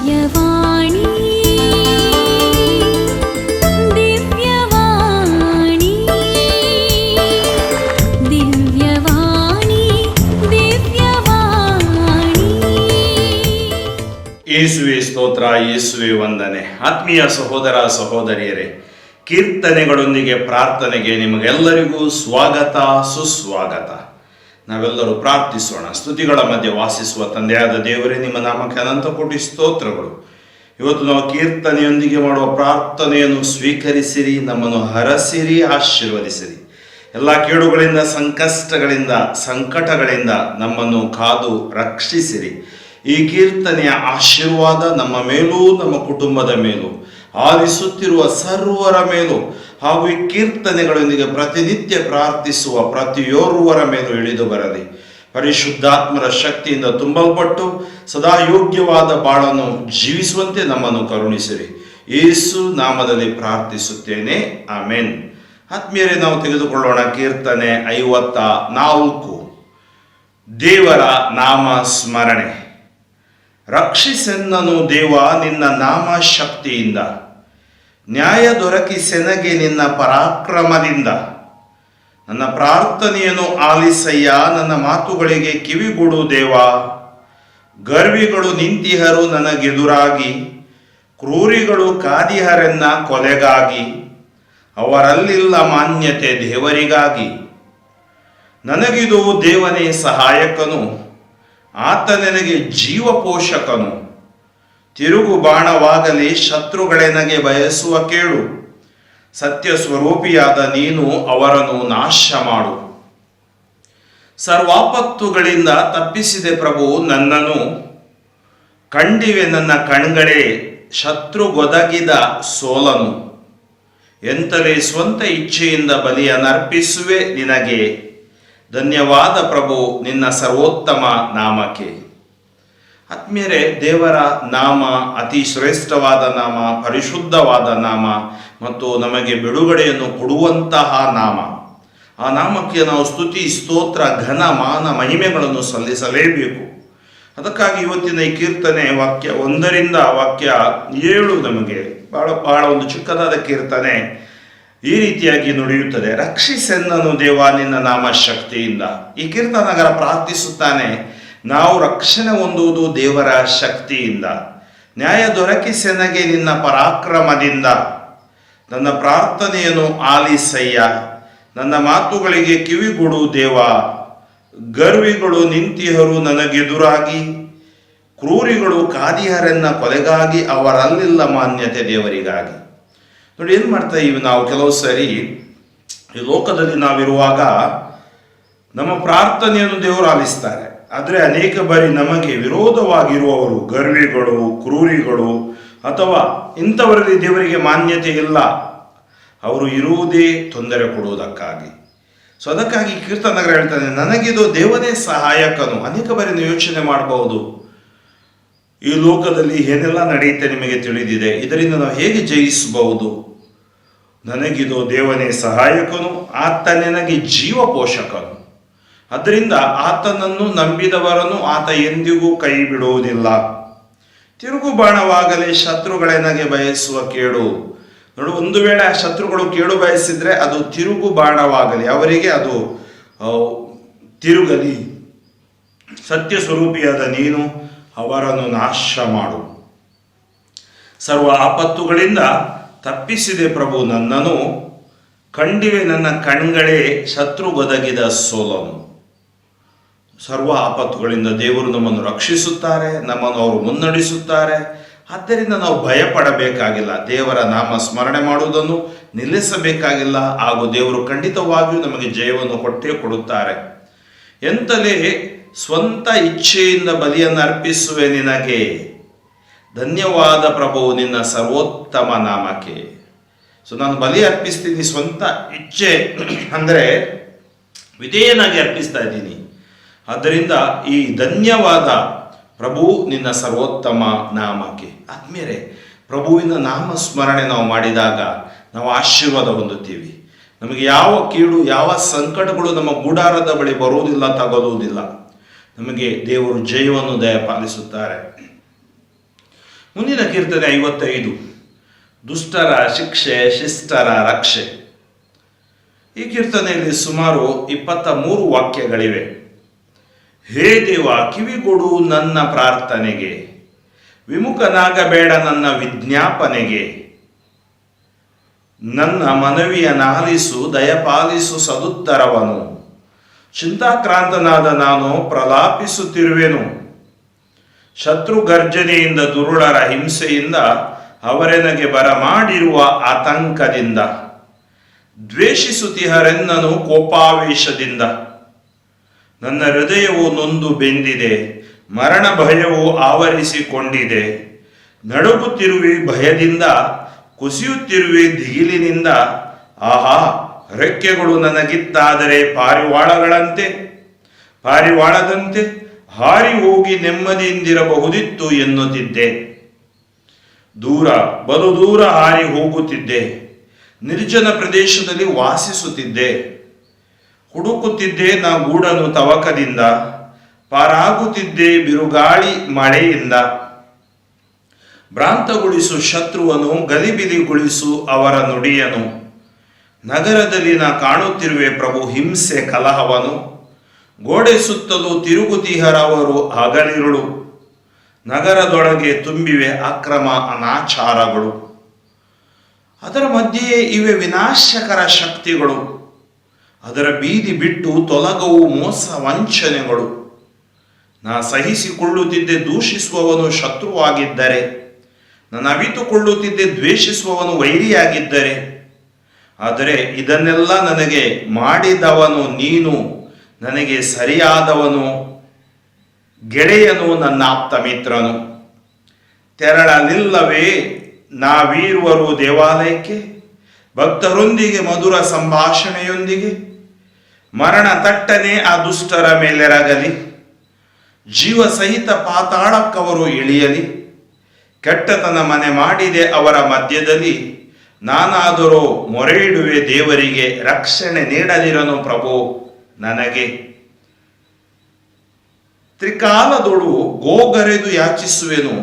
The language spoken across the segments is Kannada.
ದಿವ್ಯವಾಣಿ ದಿವ್ಯವಾಣಿ ದಿವ್ಯವಾಣಿ ದಿವ್ಯವಾಣಿ. ಯೇಸುವೆ ಸ್ತೋತ್ರ, ಯೇಸುವೆ ವಂದನೆ. ಆತ್ಮೀಯ ಸಹೋದರ ಸಹೋದರಿಯರೇ, ಕೀರ್ತನೆಗಳೊಂದಿಗೆ ಪ್ರಾರ್ಥನೆಗೆ ನಿಮಗೆಲ್ಲರಿಗೂ ಸ್ವಾಗತ, ಸುಸ್ವಾಗತ. ನಾವೆಲ್ಲರೂ ಪ್ರಾರ್ಥಿಸೋಣ. ಸ್ತುತಿಗಳ ಮಧ್ಯೆ ವಾಸಿಸುವ ತಂದೆಯಾದ ದೇವರೇ, ನಿಮ್ಮ ನಾಮಕ್ಕೆ ಅನಂತ ಕೋಟಿ ಸ್ತೋತ್ರಗಳು. ಇವತ್ತು ನಾವು ಕೀರ್ತನೆಯೊಂದಿಗೆ ಮಾಡುವ ಪ್ರಾರ್ಥನೆಯನ್ನು ಸ್ವೀಕರಿಸಿರಿ, ನಮ್ಮನ್ನು ಹರಸಿರಿ, ಆಶೀರ್ವದಿಸಿರಿ. ಎಲ್ಲ ಕೇಡುಗಳಿಂದ, ಸಂಕಷ್ಟಗಳಿಂದ, ಸಂಕಟಗಳಿಂದ ನಮ್ಮನ್ನು ಕಾದು ರಕ್ಷಿಸಿರಿ. ಈ ಕೀರ್ತನೆಯ ಆಶೀರ್ವಾದ ನಮ್ಮ ಮೇಲೂ, ನಮ್ಮ ಕುಟುಂಬದ ಮೇಲೂ, ಆಲಿಸುತ್ತಿರುವ ಸರ್ವರ ಮೇಲೂ, ಹಾಗೂ ಈ ಕೀರ್ತನೆಗಳೊಂದಿಗೆ ಪ್ರತಿನಿತ್ಯ ಪ್ರಾರ್ಥಿಸುವ ಪ್ರತಿಯೋರ್ವರ ಮೇಲೂ ಇಳಿದು ಬರಲಿ. ಪರಿಶುದ್ಧಾತ್ಮರ ಶಕ್ತಿಯಿಂದ ತುಂಬಲ್ಪಟ್ಟು ಸದಾ ಯೋಗ್ಯವಾದ ಬಾಳನ್ನು ಜೀವಿಸುವಂತೆ ನಮ್ಮನ್ನು ಕರುಣಿಸಿರಿ. ಯೇಸು ನಾಮದಲ್ಲಿ ಪ್ರಾರ್ಥಿಸುತ್ತೇನೆ, ಆಮೆನ್. ಆತ್ಮೀಯರೇ, ನಾವು ತೆಗೆದುಕೊಳ್ಳೋಣ ಕೀರ್ತನೆ 54. ದೇವರ ನಾಮ ಸ್ಮರಣೆ. ರಕ್ಷಿಸೆನ್ನನು ದೇವ ನಿನ್ನ ನಾಮ ಶಕ್ತಿಯಿಂದ, ನ್ಯಾಯ ದೊರಕಿಸೆನಗೆ ನಿನ್ನ ಪರಾಕ್ರಮದಿಂದ. ನನ್ನ ಪ್ರಾರ್ಥನೆಯನ್ನು ಆಲಿಸಯ್ಯ, ನನ್ನ ಮಾತುಗಳಿಗೆ ಕಿವಿಗೊಡು ದೇವ. ಗರ್ವಿಗಳು ನಿಂತಿಹರು ನನಗೆದುರಾಗಿ, ಕ್ರೂರಿಗಳು ಕಾದಿಹರೆನ್ನ ಕೊಲೆಗಾಗಿ. ಅವರಲ್ಲಿಲ್ಲ ಮಾನ್ಯತೆ ದೇವರಿಗಾಗಿ. ನನಗಿದು ದೇವನೇ ಸಹಾಯಕನು, ಆತ ನನಗೆ ಜೀವ ಪೋಷಕನು. ತಿರುಗು ಬಾಣವಾಗಲಿ ಶತ್ರುಗಳೆನಗೆ ಬಯಸುವ ಕೇಳು. ಸತ್ಯ ಸ್ವರೂಪಿಯಾದ ನೀನು ಅವರನ್ನು ನಾಶ ಮಾಡು. ಸರ್ವಾಪತ್ತುಗಳಿಂದ ತಪ್ಪಿಸಿದೆ ಪ್ರಭು ನನ್ನನ್ನು. ಕಂಡಿವೆ ನನ್ನ ಕಣ್ಗಳೇ ಶತ್ರುಗೊದಗಿದ ಸೋಲನು. ಎಂತಲೇ ಸ್ವಂತ ಇಚ್ಛೆಯಿಂದ ಬಲಿಯನ್ನರ್ಪಿಸುವೆ ನಿನಗೆ. ಧನ್ಯವಾದ ಪ್ರಭು ನಿನ್ನ ಸರ್ವೋತ್ತಮ ನಾಮಕ್ಕೆ. ಆತ್ಮೀಯರೇ, ದೇವರ ನಾಮ ಅತಿ ಶ್ರೇಷ್ಠವಾದ ನಾಮ, ಪರಿಶುದ್ಧವಾದ ನಾಮ ಮತ್ತು ನಮಗೆ ಬಿಡುಗಡೆಯನ್ನು ಕೊಡುವಂತಹ ನಾಮ. ಆ ನಾಮಕ್ಕೆ ನಾವು ಸ್ತುತಿ, ಸ್ತೋತ್ರ, ಘನ, ಮಾನ, ಮಹಿಮೆಗಳನ್ನು ಸಲ್ಲಿಸಲೇಬೇಕು. ಅದಕ್ಕಾಗಿ ಇವತ್ತಿನ ಈ ಕೀರ್ತನೆ ವಾಕ್ಯ 1ರಿಂದ ವಾಕ್ಯ 7 ನಮಗೆ ಬಹಳ ಒಂದು ಚಿಕ್ಕದಾದ ಕೀರ್ತನೆ ಈ ರೀತಿಯಾಗಿ ನುಡಿಯುತ್ತದೆ. ರಕ್ಷಿಸೆನ್ನನು ದೇವ ನಿನ್ನ ನಾಮ ಶಕ್ತಿಯಿಂದ. ಈ ಕೀರ್ತನಗರ ಪ್ರಾರ್ಥಿಸುತ್ತಾನೆ, ನಾವು ರಕ್ಷಣೆ ಹೊಂದುವುದು ದೇವರ ಶಕ್ತಿಯಿಂದ. ನ್ಯಾಯ ದೊರಕಿಸೆನಗೆ ನಿನ್ನ ಪರಾಕ್ರಮದಿಂದ. ನನ್ನ ಪ್ರಾರ್ಥನೆಯನ್ನು ಆಲಿಸಯ್ಯ, ನನ್ನ ಮಾತುಗಳಿಗೆ ಕಿವಿಗೊಡು ದೇವ. ಗರ್ವಿಗಳು ನಿಂತಿಹರು ನನಗೆದುರಾಗಿ, ಕ್ರೂರಿಗಳು ಕಾದಿಹರೆನ್ನ ಕೊಲೆಗಾಗಿ. ಅವರಲ್ಲಿಲ್ಲ ಮಾನ್ಯತೆ ದೇವರಿಗಾಗಿ. ನೋಡಿ, ಏನು ಮಾಡ್ತಾ ಇವಿ ನಾವು ಕೆಲವು ಸರಿ ಈ ಲೋಕದಲ್ಲಿ ನಾವಿರುವಾಗ ನಮ್ಮ ಪ್ರಾರ್ಥನೆಯನ್ನು ದೇವರು ಆಲಿಸ್ತಾರೆ. ಆದರೆ ಅನೇಕ ಬಾರಿ ನಮಗೆ ವಿರೋಧವಾಗಿರುವವರು, ಗರ್ವಿಗಳು, ಕ್ರೂರಿಗಳು ಅಥವಾ ಇಂಥವರಲ್ಲಿ ದೇವರಿಗೆ ಮಾನ್ಯತೆ ಇಲ್ಲ. ಅವರು ಇರುವುದೇ ತೊಂದರೆ ಕೊಡುವುದಕ್ಕಾಗಿ. ಸೊ ಅದಕ್ಕಾಗಿ ಕೀರ್ತನಗರ ಹೇಳ್ತಾನೆ, ನನಗಿದು ದೇವನೇ ಸಹಾಯಕನು. ಅನೇಕ ಬಾರಿ ನೀವು ಯೋಚನೆ ಮಾಡಬಹುದು, ಈ ಲೋಕದಲ್ಲಿ ಏನೆಲ್ಲ ನಡೆಯುತ್ತೆ ನಿಮಗೆ ತಿಳಿದಿದೆ, ಇದರಿಂದ ನಾವು ಹೇಗೆ ಜಯಿಸಬಹುದು. ನನಗಿದು ದೇವನೇ ಸಹಾಯಕನು, ಆತ ನನಗೆ ಜೀವ ಪೋಷಕನು. ಅದರಿಂದ ಆತನನ್ನು ನಂಬಿದವರನ್ನು ಆತ ಎಂದಿಗೂ ಕೈ ಬಿಡುವುದಿಲ್ಲ. ತಿರುಗು ಬಾಣವಾಗಲಿ ಶತ್ರುಗಳೆನಗೆ ಬಯಸುವ ಕೇಡು. ನೋಡು, ಒಂದು ವೇಳೆ ಆ ಶತ್ರುಗಳು ಕೇಡು ಬಯಸಿದ್ರೆ ಅದು ತಿರುಗು ಬಾಣವಾಗಲಿ, ಅವರಿಗೆ ಅದು ತಿರುಗಲಿ. ಸತ್ಯ ಸ್ವರೂಪಿಯಾದ ನೀನು ಅವರನ್ನು ನಾಶ ಮಾಡು. ಸರ್ವ ಆಪತ್ತುಗಳಿಂದ ತಪ್ಪಿಸಿದೆ ಪ್ರಭು ನನ್ನನ್ನು. ಕಂಡಿವೆ ನನ್ನ ಕಣ್ಗಳೇ ಶತ್ರುಗೊದಗಿದ ಸೋಲನು. ಸರ್ವ ಆಪತ್ತುಗಳಿಂದ ದೇವರು ನಮ್ಮನ್ನು ರಕ್ಷಿಸುತ್ತಾರೆ, ನಮ್ಮನ್ನು ಅವರು ಮುನ್ನಡೆಸುತ್ತಾರೆ. ಆದ್ದರಿಂದ ನಾವು ಭಯಪಡಬೇಕಾಗಿಲ್ಲ. ದೇವರ ನಾಮ ಸ್ಮರಣೆ ಮಾಡುವುದನ್ನು ನಿಲ್ಲಿಸಬೇಕಾಗಿಲ್ಲ. ಹಾಗೂ ದೇವರು ಖಂಡಿತವಾಗಿಯೂ ನಮಗೆ ಜಯವನ್ನು ಕೊಟ್ಟೇ ಕೊಡುತ್ತಾರೆ. ಎಂತಲೇ ಸ್ವಂತ ಇಚ್ಛೆಯಿಂದ ಬಲಿಯನ್ನು ಅರ್ಪಿಸುವೆ ನಿನಗೆ. ಧನ್ಯವಾದ ಪ್ರಭು ನಿನ್ನ ಸರ್ವೋತ್ತಮ ನಾಮಕ್ಕೆ. ಸೊ ನಾನು ಬಲಿ ಅರ್ಪಿಸ್ತೀನಿ, ಸ್ವಂತ ಇಚ್ಛೆ ಅಂದರೆ ವಿಧೇಯನಾಗಿ ಅರ್ಪಿಸ್ತಾ ಇದ್ದೀನಿ. ಆದ್ದರಿಂದ ಈ ಧನ್ಯವಾದ ಪ್ರಭು ನಿನ್ನ ಸರ್ವೋತ್ತಮ ನಾಮಕ್ಕೆ. ಆದ್ಮೇಲೆ ಪ್ರಭುವಿನ ನಾಮ ಸ್ಮರಣೆ ನಾವು ಮಾಡಿದಾಗ ನಾವು ಆಶೀರ್ವಾದ ಹೊಂದುತ್ತೀವಿ. ನಮಗೆ ಯಾವ ಕೀಡು, ಯಾವ ಸಂಕಟಗಳು ನಮ್ಮ ಗುಡಾರದ ಬಳಿ ಬರುವುದಿಲ್ಲ, ತಗೊಳ್ಳುವುದಿಲ್ಲ. ನಮಗೆ ದೇವರು ಜಯವನ್ನು ದಯಪಾಲಿಸುತ್ತಾರೆ. ಮುಂದಿನ ಕೀರ್ತನೆ 55, ದುಷ್ಟರ ಶಿಕ್ಷೆ ಶಿಷ್ಟರ ರಕ್ಷೆ. ಈ ಕೀರ್ತನೆಯಲ್ಲಿ ಸುಮಾರು 23 ವಾಕ್ಯಗಳಿವೆ. ಹೇ ದೇವ, ಕಿವಿಗೊಡು ನನ್ನ ಪ್ರಾರ್ಥನೆಗೆ, ವಿಮುಖನಾಗಬೇಡ ನನ್ನ ವಿಜ್ಞಾಪನೆಗೆ. ನನ್ನ ಮನವಿಯನ್ನಾಲಿಸು, ದಯಪಾಲಿಸು ಸದುತ್ತರವನು. ಚಿಂತಾಕ್ರಾಂತನಾದ ನಾನು ಪ್ರಲಾಪಿಸುತ್ತಿರುವೆನು. ಶತ್ರು ಗರ್ಜನೆಯಿಂದ, ದುರುಳರ ಹಿಂಸೆಯಿಂದ, ಅವರೆನಗೆ ಬರಮಾಡಿರುವ ಆತಂಕದಿಂದ, ದ್ವೇಷಿಸುತ್ತಿಹರೆನ್ನನು ಕೋಪಾವೇಶದಿಂದ. ನನ್ನ ಹೃದಯವು ನೊಂದು ಬೆಂದಿದೆ, ಮರಣ ಭಯವು ಆವರಿಸಿಕೊಂಡಿದೆ. ನಡುಗುತ್ತಿರುವೆ ಭಯದಿಂದ, ಕುಸಿಯುತ್ತಿರುವೆ ದಿಗಿಲಿನಿಂದ. ಆಹಾ, ರೆಕ್ಕೆಗಳು ನನಗಿತ್ತಾದರೆ ಪಾರಿವಾಳದಂತೆ ಹಾರಿ ಹೋಗಿ ನೆಮ್ಮದಿಯಿಂದಿರಬಹುದಿತ್ತು ಎನ್ನುತ್ತಿದ್ದೆ. ಬಲು ದೂರ ಹಾರಿ ಹೋಗುತ್ತಿದ್ದೆ. ನಿರ್ಜನ ಪ್ರದೇಶದಲ್ಲಿ ವಾಸಿಸುತ್ತಿದ್ದೆ. ಹುಡುಕುತ್ತಿದ್ದೆ ನಾ ಗೂಡನು ತವಕದಿಂದ, ಪಾರಾಗುತ್ತಿದ್ದೆ ಬಿರುಗಾಳಿ ಮಳೆಯಿಂದ. ಭ್ರಾಂತಗೊಳಿಸು ಶತ್ರುವನು, ಗಲಿಬಿಲಿಗೊಳಿಸು ಅವರ ನುಡಿಯನು. ನಗರದಲ್ಲಿ ನಾ ಕಾಣುತ್ತಿರುವೆ ಪ್ರಭು ಹಿಂಸೆ ಕಲಹವನು. ಗೋಡೆ ಸುತ್ತಲೂ ತಿರುಗುತಿಹರವರು ಹಗಲಿರುಳು. ನಗರದೊಳಗೆ ತುಂಬಿವೆ ಅಕ್ರಮ ಅನಾಚಾರಗಳು. ಅದರ ಮಧ್ಯೆಯೇ ಇವೆ ವಿನಾಶಕರ ಶಕ್ತಿಗಳು. ಅದರ ಬೀದಿ ಬಿಟ್ಟು ತೊಲಗವು ಮೋಸ ವಂಚನೆಗಳು. ನಾ ಸಹಿಸಿಕೊಳ್ಳುತ್ತಿದ್ದೆ ದೂಷಿಸುವವನು ಶತ್ರುವಾಗಿದ್ದರೆ, ನಾನು ಅವಿತುಕೊಳ್ಳುತ್ತಿದ್ದೆ ದ್ವೇಷಿಸುವವನು ವೈರಿಯಾಗಿದ್ದರೆ. ಆದರೆ ಇದನ್ನೆಲ್ಲ ನನಗೆ ಮಾಡಿದವನು ನೀನು, ನನಗೆ ಸರಿಯಾದವನು, ಗೆಳೆಯನು, ನನ್ನ ಆಪ್ತ ಮಿತ್ರನು. ತೆರಳಲಿಲ್ಲವೇ ನಾವೀರುವರು ದೇವಾಲಯಕ್ಕೆ, ಭಕ್ತರೊಂದಿಗೆ ಮಧುರ ಸಂಭಾಷಣೆಯೊಂದಿಗೆ. ಮರಣ ತಟ್ಟನೆ ಆ ದುಷ್ಟರ ಮೇಲೆರಗಲಿ, ಜೀವ ಸಹಿತ ಪಾತಾಳಕ್ಕವರು ಇಳಿಯಲಿ. ಕೆಟ್ಟತನ ಮನೆ ಮಾಡಿದೆ ಅವರ ಮಧ್ಯದಲ್ಲಿ, ನಾನಾದರೂ ಮೊರೆ ಇಡುವೆ ದೇವರಿಗೆ. ರಕ್ಷಣೆ ನೀಡದಿರನು ಪ್ರಭು ನನಗೆ. ತ್ರಿಕಾಲದೊಳು ಗೋಗರೆದು ಯಾಚಿಸುವೆನು,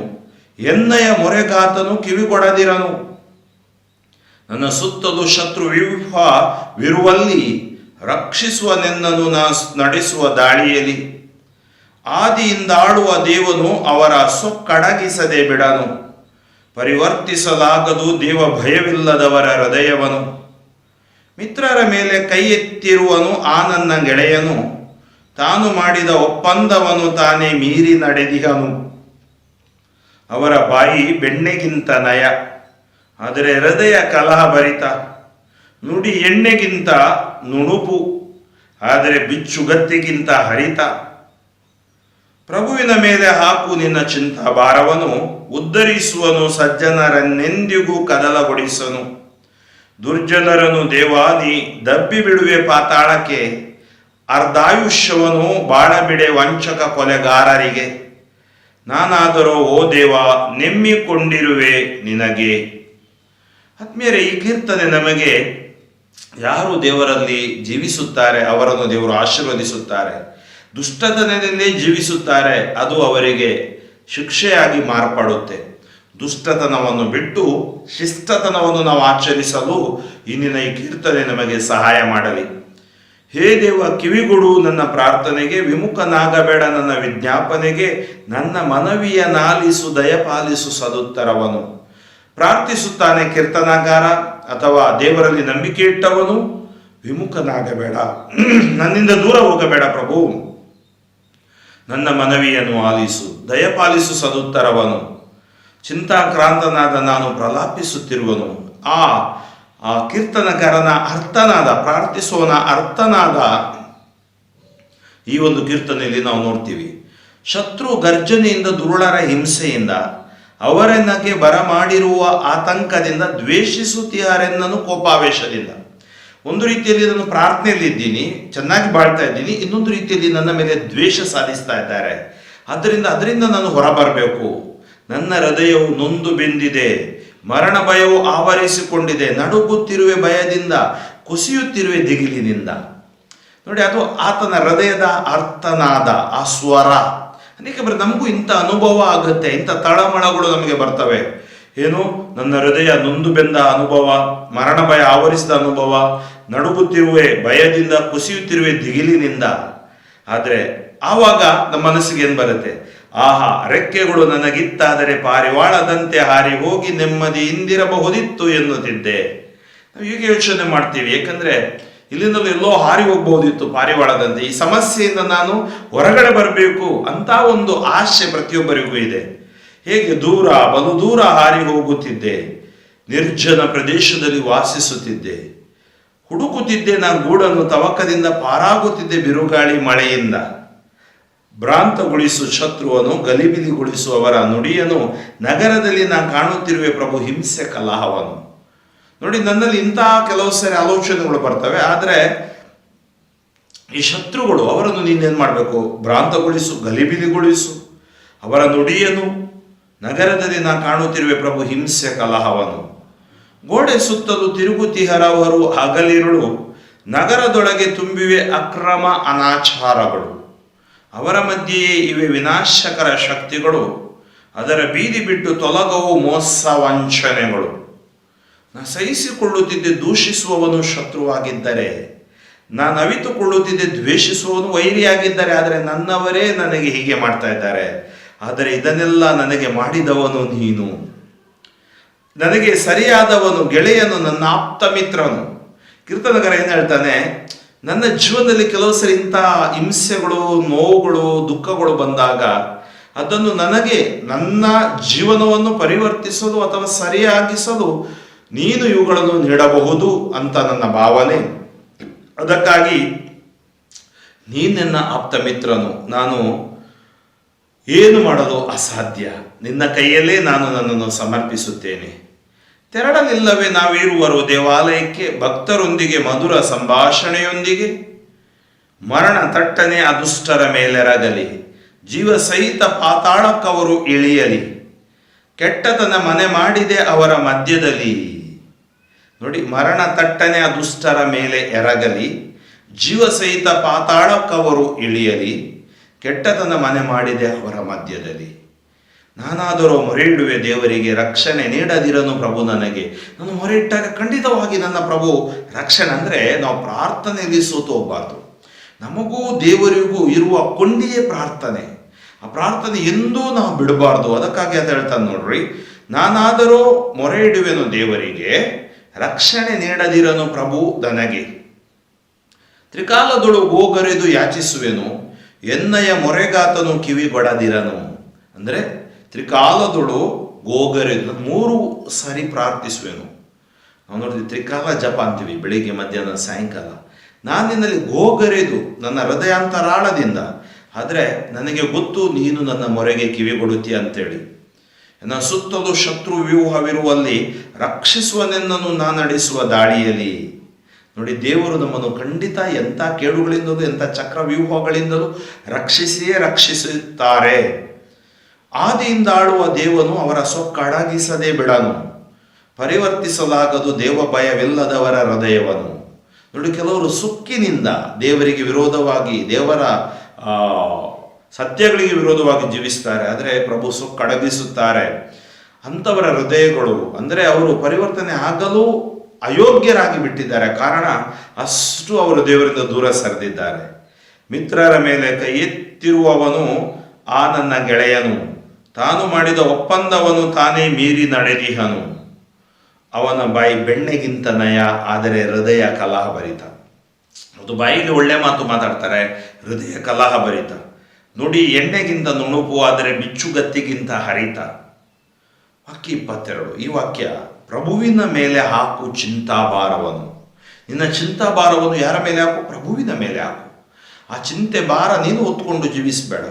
ಎನ್ನಯ ಮೊರೆಗಾತನು ಕಿವಿಗೊಡದಿರನು. ನನ್ನ ಸುತ್ತಲೂ ಶತ್ರು ವ್ಯೂಹವಿರುವಲ್ಲಿ, ರಕ್ಷಿಸುವನೆನ್ನನು ನಾ ನಡೆಸುವ ದಾಳಿಯಲ್ಲಿ. ಆದಿಯಿಂದಾಳುವ ದೇವನು ಅವರ ಸೊಕ್ಕಡಗಿಸದೆ ಬಿಡನು. ಪರಿವರ್ತಿಸಲಾಗದು ದೇವ ಭಯವಿಲ್ಲದವರ ಹೃದಯವನು. ಮಿತ್ರರ ಮೇಲೆ ಕೈ ಎತ್ತಿರುವನು ಆ ನನ್ನ ಗೆಳೆಯನು. ತಾನು ಮಾಡಿದ ಒಪ್ಪಂದವನು ತಾನೇ ಮೀರಿ ನಡೆದಿಹನು. ಅವರ ಬಾಯಿ ಬೆಣ್ಣೆಗಿಂತ ನಯ, ಆದರೆ ಹೃದಯ ಕಲಹಭರಿತ. ನುಡಿ ಎಣ್ಣೆಗಿಂತ ನುಣುಪು, ಆದರೆ ಬಿಚ್ಚುಗತ್ತಿಗಿಂತ ಹರಿತ. ಪ್ರಭುವಿನ ಮೇಲೆ ಹಾಕು ನಿನ್ನ ಚಿಂತಾಭಾರವನು, ಉದ್ಧರಿಸುವನು ಸಜ್ಜನರನ್ನೆಂದಿಗೂ ಕದಲಗೊಳಿಸನು. ದುರ್ಜನರನ್ನು ದೇವಾನಿ ದಬ್ಬಿ ಬಿಡುವೆ ಪಾತಾಳಕ್ಕೆ, ಅರ್ಧಾಯುಷ್ಯವನು ಬಾಳಬಿಡೆ ವಂಚಕ ಕೊಲೆಗಾರರಿಗೆ. ನಾನಾದರೂ ಓ ದೇವ ನೆಮ್ಮಿಕೊಂಡಿರುವೆ ನಿನಗೆ. ಆತ್ಮೀಯರೇ, ಈ ಕೀರ್ತನೆ ನಮಗೆ ಯಾರು ದೇವರಲ್ಲಿ ಜೀವಿಸುತ್ತಾರೆ ಅವರನ್ನು ದೇವರು ಆಶೀರ್ವದಿಸುತ್ತಾರೆ. ದುಷ್ಟತನದಲ್ಲಿ ಜೀವಿಸುತ್ತಾರೆ, ಅದು ಅವರಿಗೆ ಶಿಕ್ಷೆಯಾಗಿ ಮಾರ್ಪಡುತ್ತೆ. ದುಷ್ಟತನವನ್ನು ಬಿಟ್ಟು ಶಿಷ್ಟತನವನ್ನು ನಾವು ಆಚರಿಸಲು ಇಂದಿನ ಈ ಕೀರ್ತನೆ ನಮಗೆ ಸಹಾಯ ಮಾಡಲಿ. ಹೇ ದೇವ, ಕಿವಿಗೊಡು ನನ್ನ ಪ್ರಾರ್ಥನೆಗೆ, ವಿಮುಖನಾಗಬೇಡ ನನ್ನ ವಿಜ್ಞಾಪನೆಗೆ. ನನ್ನ ಮನವಿಯನ್ನಾಲಿಸು, ದಯಪಾಲಿಸು ಸದುತ್ತರವನು. ಪ್ರಾರ್ಥಿಸುತ್ತಾನೆ ಕೀರ್ತನಾಗಾರ ಅಥವಾ ದೇವರಲ್ಲಿ ನಂಬಿಕೆ ಇಟ್ಟವನು. ವಿಮುಖನಾಗಬೇಡ, ನನ್ನಿಂದ ದೂರ ಹೋಗಬೇಡ ಪ್ರಭು. ನನ್ನ ಮನವಿಯನ್ನು ಆಲಿಸು, ದಯಪಾಲಿಸು ಸದುತ್ತರವನು. ಚಿಂತಾಕ್ರಾಂತನಾದ ನಾನು ಪ್ರಲಾಪಿಸುತ್ತಿರುವನು. ಆ ಕೀರ್ತನಕಾರನ ಅರ್ಥನಾದ, ಪ್ರಾರ್ಥಿಸುವನ ಅರ್ಥನಾದ ಈ ಒಂದು ಕೀರ್ತನೆಯಲ್ಲಿ ನಾವು ನೋಡ್ತೀವಿ. ಶತ್ರು ಗರ್ಜನೆಯಿಂದ, ದುರುಳರ ಹಿಂಸೆಯಿಂದ, ಅವರೆನ್ನಗೆ ಬರಮಾಡಿರುವ ಆತಂಕದಿಂದ, ದ್ವೇಷಿಸುತ್ತಿಯಾರೆನ್ನನು ಕೋಪಾವೇಶದಿಂದ. ಒಂದು ರೀತಿಯಲ್ಲಿ ನಾನು ಪ್ರಾರ್ಥನೆಯಲ್ಲಿದ್ದೀನಿ, ಚೆನ್ನಾಗಿ ಬಾಳ್ತಾ ಇದ್ದೀನಿ, ಇನ್ನೊಂದು ರೀತಿಯಲ್ಲಿ ನನ್ನ ಮೇಲೆ ದ್ವೇಷ ಸಾಧಿಸ್ತಾ ಇದ್ದಾರೆ. ಅದರಿಂದ ನಾನು ಹೊರಬರಬೇಕು. ನನ್ನ ಹೃದಯವು ನೊಂದು ಬೆಂದಿದೆ, ಮರಣ ಭಯವು ಆವರಿಸಿಕೊಂಡಿದೆ. ನಡುಗುತ್ತಿರುವೆ ಭಯದಿಂದ, ಕುಸಿಯುತ್ತಿರುವೆ ದಿಗಿಲಿನಿಂದ. ನೋಡಿ, ಅದು ಆತನ ಹೃದಯದ ಅರ್ಥನಾದ ಆ ಸ್ವರ. ಅನೇಕ ಬಾರಿ ನಮಗೂ ಇಂಥ ಅನುಭವ ಆಗುತ್ತೆ, ಇಂಥ ತಳಮಳಗಳು ನಮಗೆ ಬರ್ತವೆ. ಏನು, ನನ್ನ ಹೃದಯ ನೊಂದು ಬೆಂದ ಅನುಭವ, ಮರಣ ಭಯ ಆವರಿಸಿದ ಅನುಭವ, ನಡುಗುತ್ತಿರುವೆ ಭಯದಿಂದ, ಕುಸಿಯುತ್ತಿರುವೆ ದಿಗಿಲಿನಿಂದ. ಆದರೆ ಆವಾಗ ನಮ್ಮ ಮನಸ್ಸಿಗೆ ಏನು ಬರುತ್ತೆ? ಆಹಾ, ರೆಕ್ಕೆಗಳು ನನಗಿತ್ತಾದರೆ ಪಾರಿವಾಳದಂತೆ ಹಾರಿ ಹೋಗಿ ನೆಮ್ಮದಿಯಿಂದಿರಬಹುದಿತ್ತು ಎನ್ನುತ್ತಿದ್ದೆ. ನಾವು ಹೀಗೆ ಯೋಚನೆ ಮಾಡ್ತೀವಿ, ಯಾಕಂದ್ರೆ ಇಲ್ಲಿಂದಲೂ ಎಲ್ಲೋ ಹಾರಿ ಹೋಗ್ಬಹುದಿತ್ತು ಪಾರಿವಾಳದಂತೆ. ಈ ಸಮಸ್ಯೆಯಿಂದ ನಾನು ಹೊರಗಡೆ ಬರಬೇಕು ಅಂತ ಒಂದು ಆಸೆ ಪ್ರತಿಯೊಬ್ಬರಿಗೂ ಇದೆ. ಹೇಗೆ ದೂರ, ಬಲು ದೂರ ಹಾರಿ ಹೋಗುತ್ತಿದ್ದೆ, ನಿರ್ಜನ ಪ್ರದೇಶದಲ್ಲಿ ವಾಸಿಸುತ್ತಿದ್ದೆ, ಹುಡುಕುತ್ತಿದ್ದೆ ನಾನು ಗೂಡನ್ನು, ತವಕದಿಂದ ಪಾರಾಗುತ್ತಿದ್ದೆ ಬಿರುಗಾಳಿ ಮಳೆಯಿಂದ. ಭ್ರಾಂತಗೊಳಿಸು ಶತ್ರುವನು, ಗಲಿಬಿಲಿಗೊಳಿಸುವವರ ನುಡಿಯನು, ನಗರದಲ್ಲಿ ನಾನು ಕಾಣುತ್ತಿರುವೆ ಪ್ರಭು ಹಿಂಸೆ ಕಲಹವನು. ನೋಡಿ, ನನ್ನಲ್ಲಿ ಇಂತಹ ಕೆಲವು ಸಾರಿ ಆಲೋಚನೆಗಳು ಬರ್ತವೆ. ಆದರೆ ಈ ಶತ್ರುಗಳು, ಅವರನ್ನು ನೀನೇನು ಮಾಡಬೇಕು? ಭ್ರಾಂತಗೊಳಿಸು, ಗಲಿಬಿಲಿಗೊಳಿಸು, ಅವರ ನುಡಿಯನು, ನಗರದಲ್ಲಿ ನಾ ಕಾಣುತ್ತಿರುವೆ ಪ್ರಭು ಹಿಂಸೆ ಕಲಹವನು. ಗೋಡೆ ಸುತ್ತಲೂ ತಿರುಗುತಿಹರವರು ಹಗಲಿರುಳು, ನಗರದೊಳಗೆ ತುಂಬಿವೆ ಅಕ್ರಮ ಅನಾಚಾರಗಳು. ಅವರ ಮಧ್ಯೆಯೇ ಇವೆ ವಿನಾಶಕರ ಶಕ್ತಿಗಳು, ಅದರ ಬೀದಿ ಬಿಟ್ಟು ತೊಲಗವು ಮೋಸ ವಂಚನೆಗಳು. ನಾ ಸಹಿಸಿಕೊಳ್ಳುತ್ತಿದ್ದೆ ದೂಷಿಸುವವನು ಶತ್ರುವಾಗಿದ್ದರೆ, ನಾನು ಅವಿತುಕೊಳ್ಳುತ್ತಿದ್ದೆ ದ್ವೇಷಿಸುವವನು ವೈರಿಯಾಗಿದ್ದರೆ. ಆದರೆ ನನ್ನವರೇ ನನಗೆ ಹೀಗೆ ಮಾಡ್ತಾ ಇದ್ದಾರೆ. ಆದರೆ ಇದನ್ನೆಲ್ಲ ನನಗೆ ಮಾಡಿದವನು ನೀನು, ನನಗೆ ಸರಿಯಾದವನು, ಗೆಳೆಯನು, ನನ್ನ ಆಪ್ತ ಮಿತ್ರನು. ಕೀರ್ತನಕಾರ ಏನು ಹೇಳ್ತಾನೆ? ನನ್ನ ಜೀವನದಲ್ಲಿ ಕೆಲವು ಸರಿ ಇಂಥ ಹಿಂಸೆಗಳು, ನೋವುಗಳು, ದುಃಖಗಳು ಬಂದಾಗ ಅದನ್ನು ನನಗೆ, ನನ್ನ ಜೀವನವನ್ನು ಪರಿವರ್ತಿಸಲು ಅಥವಾ ಸರಿಯಾಗಿಸಲು ನೀನು ಇವುಗಳನ್ನು ನೀಡಬಹುದು ಅಂತ ನನ್ನ ಭಾವನೆ. ಅದಕ್ಕಾಗಿ ನೀನೆನ್ನ ಆಪ್ತ ಮಿತ್ರನು, ನಾನು ಏನು ಮಾಡಲು ಅಸಾಧ್ಯ, ನಿನ್ನ ಕೈಯಲ್ಲೇ ನಾನು ನನ್ನನ್ನು ಸಮರ್ಪಿಸುತ್ತೇನೆ. ತೆರಳಲಿಲ್ಲವೇ ನಾವಿರುವರು ದೇವಾಲಯಕ್ಕೆ, ಭಕ್ತರೊಂದಿಗೆ ಮಧುರ ಸಂಭಾಷಣೆಯೊಂದಿಗೆ. ಮರಣ ತಟ್ಟನೆ ಅದುಷ್ಟರ ಮೇಲೆರಗಲಿ, ಜೀವ ಸಹಿತ ಪಾತಾಳಕ್ಕವರು ಇಳಿಯಲಿ. ಕೆಟ್ಟತನ ಮನೆ ಮಾಡಿದೆ ಅವರ ಮಧ್ಯದಲ್ಲಿ. ನೋಡಿ, ಮರಣ ತಟ್ಟನೆ ದುಷ್ಟರ ಮೇಲೆ ಎರಗಲಿ, ಜೀವ ಸಹಿತ ಪಾತಾಳಕ್ಕವರು ಇಳಿಯಲಿ. ಕೆಟ್ಟತನ ಮನೆ ಮಾಡಿದೆ ಅವರ ಮಧ್ಯದಲ್ಲಿ. ನಾನಾದರೂ ಮೊರೆ ಇಡುವೆ ದೇವರಿಗೆ, ರಕ್ಷಣೆ ನೀಡದಿರನು ಪ್ರಭು ನನಗೆ. ನಾನು ಮೊರೆ ಇಟ್ಟಾಗ ಖಂಡಿತವಾಗಿ ನನ್ನ ಪ್ರಭು ರಕ್ಷಣೆ. ಅಂದರೆ ನಾವು ಪ್ರಾರ್ಥನೆಯಲ್ಲಿ ಸೋತು ಹೋಗಬಾರ್ದು. ನಮಗೂ ದೇವರಿಗೂ ಇರುವ ಕೊಂಡಿಯೇ ಪ್ರಾರ್ಥನೆ. ಆ ಪ್ರಾರ್ಥನೆ ಎಂದೂ ನಾವು ಬಿಡಬಾರ್ದು. ಅದಕ್ಕಾಗಿ ಅಂತ ಹೇಳ್ತಾನೆ ನೋಡ್ರಿ, ನಾನಾದರೂ ಮೊರೆ ಇಡುವೆನು ದೇವರಿಗೆ, ರಕ್ಷಣೆ ನೀಡದಿರನು ಪ್ರಭು ನನಗೆ. ತ್ರಿಕಾಲದೊಳು ಗೋಗರೆದು ಯಾಚಿಸುವೆನು, ಎನ್ನಯ ಮೊರೆಗಾತನು ಕಿವಿಗೊಡದಿರನು. ಅಂದರೆ ತ್ರಿಕಾಲದೊಳು ಗೋಗರೆದು 3 ಸಾರಿ ಪ್ರಾರ್ಥಿಸುವೆನು. ನಾವು ನೋಡಿದ್ವಿ ತ್ರಿಕಾಲ ಜಪ ಅಂತೀವಿ, ಬೆಳಿಗ್ಗೆ ಮಧ್ಯಾಹ್ನ ಸಾಯಂಕಾಲ. ನಾನು ನಿನ್ನಲ್ಲಿ ಗೋಗರೆದು ನನ್ನ ಹೃದಯಾಂತರಾಳದಿಂದ, ಆದರೆ ನನಗೆ ಗೊತ್ತು ನೀನು ನನ್ನ ಮೊರೆಗೆ ಕಿವಿಗೊಡುತ್ತೀಯ ಅಂತೇಳಿ. ನನ್ನ ಸುತ್ತಲೂ ಶತ್ರು ವ್ಯೂಹವಿರುವಲ್ಲಿ ರಕ್ಷಿಸುವನೆನ್ನನ್ನು ನಾನು ನಡೆಸುವ ದಾಳಿಯಲ್ಲಿ. ನೋಡಿ, ದೇವರು ನಮ್ಮನ್ನು ಖಂಡಿತ ಎಂಥ ಕೇಡುಗಳಿಂದಲೂ ಎಂಥ ಚಕ್ರವ್ಯೂಹಗಳಿಂದಲೂ ರಕ್ಷಿಸುತ್ತಾರೆ. ಆದಿಯಿಂದ ಆಳುವ ದೇವನು ಅವರ ಸೊಕ್ಕಡಗಿಸದೆ ಬಿಡನು, ಪರಿವರ್ತಿಸಲಾಗದು ದೇವ ಭಯವಿಲ್ಲದವರ ಹೃದಯವನ್ನು. ನೋಡಿ, ಕೆಲವರು ಸುಕ್ಕಿನಿಂದ ದೇವರಿಗೆ ವಿರೋಧವಾಗಿ, ದೇವರ ಸತ್ಯಗಳಿಗೆ ವಿರೋಧವಾಗಿ ಜೀವಿಸ್ತಾರೆ. ಆದರೆ ಪ್ರಭು ಸೊಕ್ಕಡಗಿಸುತ್ತಾರೆ. ಅಂಥವರ ಹೃದಯಗಳು, ಅಂದರೆ ಅವರು ಪರಿವರ್ತನೆ ಆಗಲು ಅಯೋಗ್ಯರಾಗಿ ಬಿಟ್ಟಿದ್ದಾರೆ. ಕಾರಣ ಅಷ್ಟು ಅವರು ದೇವರಿಂದ ದೂರ ಸರಿದಿದ್ದಾರೆ. ಮಿತ್ರರ ಮೇಲೆ ಕೈ ಎತ್ತಿರುವವನು ಆ ನನ್ನ ಗೆಳೆಯನು, ತಾನು ಮಾಡಿದ ಒಪ್ಪಂದವನು ತಾನೇ ಮೀರಿ ನಡೆದಿಹನು. ಅವನ ಬಾಯಿ ಬೆಣ್ಣೆಗಿಂತ ನಯ, ಆದರೆ ಹೃದಯ ಕಲಹಭರಿತ. ಅದು ಬಾಯಿಲಿ ಒಳ್ಳೆ ಮಾತು ಮಾತಾಡ್ತಾರೆ, ಹೃದಯ ಕಲಹಭರಿತ. ನುಡಿ ಎಣ್ಣೆಗಿಂತ ನುಣುಪು, ಆದರೆ ಬಿಚ್ಚುಗತ್ತಿಗಿಂತ ಹರಿತ. ವಾಕ್ಯ 22. ಈ ವಾಕ್ಯ, ಪ್ರಭುವಿನ ಮೇಲೆ ಹಾಕು ಚಿಂತಾಭಾರವನ್ನು. ನಿನ್ನ ಚಿಂತಾಭಾರವನ್ನು ಯಾರ ಮೇಲೆ ಹಾಕು? ಪ್ರಭುವಿನ ಮೇಲೆ ಹಾಕು. ಆ ಚಿಂತೆ ಭಾರ ನೀನು ಹೊತ್ಕೊಂಡು ಜೀವಿಸಬೇಡ.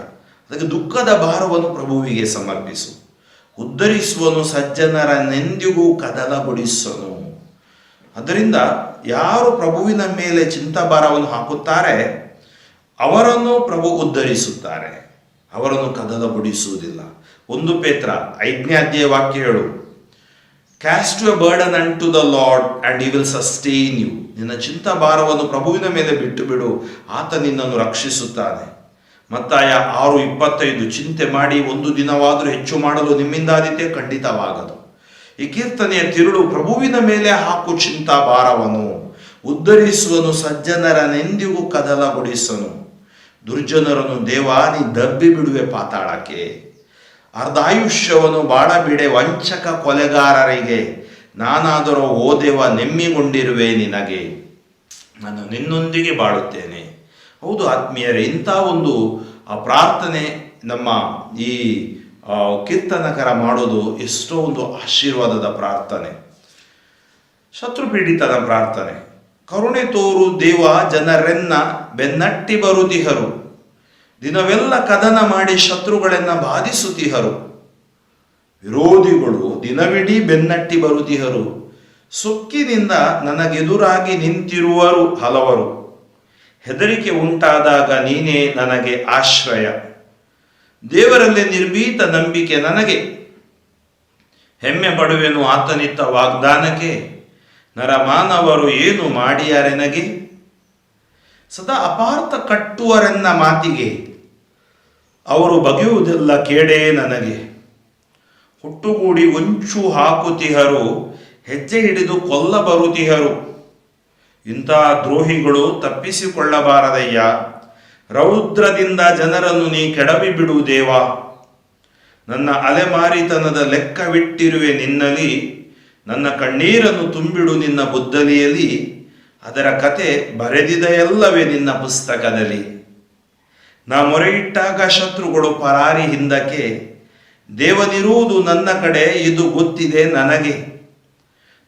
ಅದಕ್ಕೆ ದುಃಖದ ಭಾರವನ್ನು ಪ್ರಭುವಿಗೆ ಸಮರ್ಪಿಸು. ಉದ್ಧರಿಸುವನು ಸಜ್ಜನರನ್ನೆಂದಿಗೂ ಕದಲಗೊಳಿಸನು. ಅದರಿಂದ ಯಾರು ಪ್ರಭುವಿನ ಮೇಲೆ ಚಿಂತಾಭಾರವನ್ನು ಹಾಕುತ್ತಾರೆ ಅವರನ್ನು ಪ್ರಭು ಉದ್ಧರಿಸುತ್ತಾರೆ, ಅವರನ್ನು ಕದಲಗೊಳಿಸುವುದಿಲ್ಲ. 1 ಪೇತ್ರ 5ನೇ ಅಧ್ಯಾಯ ವಾಕ್ಯ 7. Cast you burden unto the Lord and he will sustain you. ನಿನ್ನ ಚಿಂತಾಭಾರವನ್ನು ಪ್ರಭುವಿನ ಮೇಲೆ ಬಿಟ್ಟು ಬಿಡು, ಆತ ನಿನ್ನನ್ನು ರಕ್ಷಿಸುತ್ತಾನೆ. ಮತ್ತಾಯ 6:25 ಚಿಂತೆ ಮಾಡಿ ಒಂದು ದಿನವಾದರೂ ಹೆಚ್ಚು ಮಾಡಲು ನಿಮ್ಮಿಂದಾದೀತೆ ಖಂಡಿತವಾಗದು. ಈ ಕೀರ್ತನೆಯ ತಿರುಳು ಪ್ರಭುವಿನ ಮೇಲೆ ಹಾಕು ಚಿಂತಾ ಭಾರವನು, ಉದ್ಧರಿಸುವನು ಸಜ್ಜನರನೆಂದಿಗೂ ಕದಲಗೊಳಿಸನು. ದುರ್ಜನರನ್ನು ದೇವಾನಿ ದಬ್ಬಿ ಬಿಡುವೆ ಪಾತಾಳಕ್ಕೆ. ಅರ್ಧಾಯುಷ್ಯವನ್ನು ಬಾಳಬಿಡೆ ವಂಚಕ ಕೊಲೆಗಾರರಿಗೆ. ನಾನಾದರೂ ಓ ದೇವ ನೆಮ್ಮಿಗೊಂಡಿರುವೆ ನಿನಗೆ, ನಾನು ನಿನ್ನೊಂದಿಗೆ ಬಾಳುತ್ತೇನೆ. ಹೌದು ಆತ್ಮೀಯರೇ, ಇಂಥ ಒಂದು ಪ್ರಾರ್ಥನೆ ನಮ್ಮ ಈ ಕೀರ್ತನಕರ ಮಾಡೋದು ಎಷ್ಟೋ ಒಂದು ಆಶೀರ್ವಾದದ ಪ್ರಾರ್ಥನೆ, ಶತ್ರುಪೀಡಿತನ ಪ್ರಾರ್ಥನೆ. ಕರುಣೆ ತೋರು ದೇವ ಜನರೆನ್ನ ಬೆನ್ನಟ್ಟಿ ಬರುತಿಹರು. ದಿನವೆಲ್ಲ ಕದನ ಮಾಡಿ ಶತ್ರುಗಳನ್ನ ಬಾಧಿಸುತ್ತಿಹರು. ವಿರೋಧಿಗಳು ದಿನವಿಡೀ ಬೆನ್ನಟ್ಟಿ ಬರುತಿಹರು. ಸೊಕ್ಕಿನಿಂದ ನನಗೆದುರಾಗಿ ನಿಂತಿರುವರು ಹಲವರು. ಹೆದರಿಕೆ ಉಂಟಾದಾಗ ನೀನೇ ನನಗೆ ಆಶ್ರಯ. ದೇವರಲ್ಲೇ ನಿರ್ಭೀತ ನಂಬಿಕೆ ನನಗೆ. ಹೆಮ್ಮೆ ಪಡುವೆನು ಆತನಿತ್ತ ವಾಗ್ದಾನಕ್ಕೆ. ನರಮಾನವರು ಏನು ಮಾಡಿಯಾರೆನಗೆ. ಸದಾ ಅಪಾರ್ಥ ಕಟ್ಟುವರೆನ್ನ ಮಾತಿಗೆ. ಅವರು ಬಗೆಯುವುದೆಲ್ಲ ಕೇಡೇ ನನಗೆ. ಹುಟ್ಟುಗೂಡಿ ಒಂಚು ಹಾಕುತಿಹರು, ಹೆಜ್ಜೆ ಹಿಡಿದು ಕೊಲ್ಲ ಬರುತಿಹರು. ಇಂಥ ದ್ರೋಹಿಗಳು ತಪ್ಪಿಸಿಕೊಳ್ಳಬಾರದಯ್ಯ. ರೌದ್ರದಿಂದ ಜನರನ್ನು ನೀ ಕೆಡವಿ ಬಿಡು ದೇವ. ನನ್ನ ಅಲೆಮಾರಿತನದ ಲೆಕ್ಕವಿಟ್ಟಿರುವೆ ನಿನ್ನಲ್ಲಿ. ನನ್ನ ಕಣ್ಣೀರನ್ನು ತುಂಬಿಡು ನಿನ್ನ ಬುದ್ದಲಿಯಲ್ಲಿ. ಅದರ ಕತೆ ಬರೆದಿದೆಯಲ್ಲವೇ ನಿನ್ನ ಪುಸ್ತಕದಲ್ಲಿ. ನಾ ಮೊರೆಯಿಟ್ಟಾಗ ಶತ್ರುಗಳು ಪರಾರಿ ಹಿಂದಕ್ಕೆ. ದೇವನಿರುವುದು ನನ್ನ ಕಡೆ ಇದು ಗೊತ್ತಿದೆ ನನಗೆ.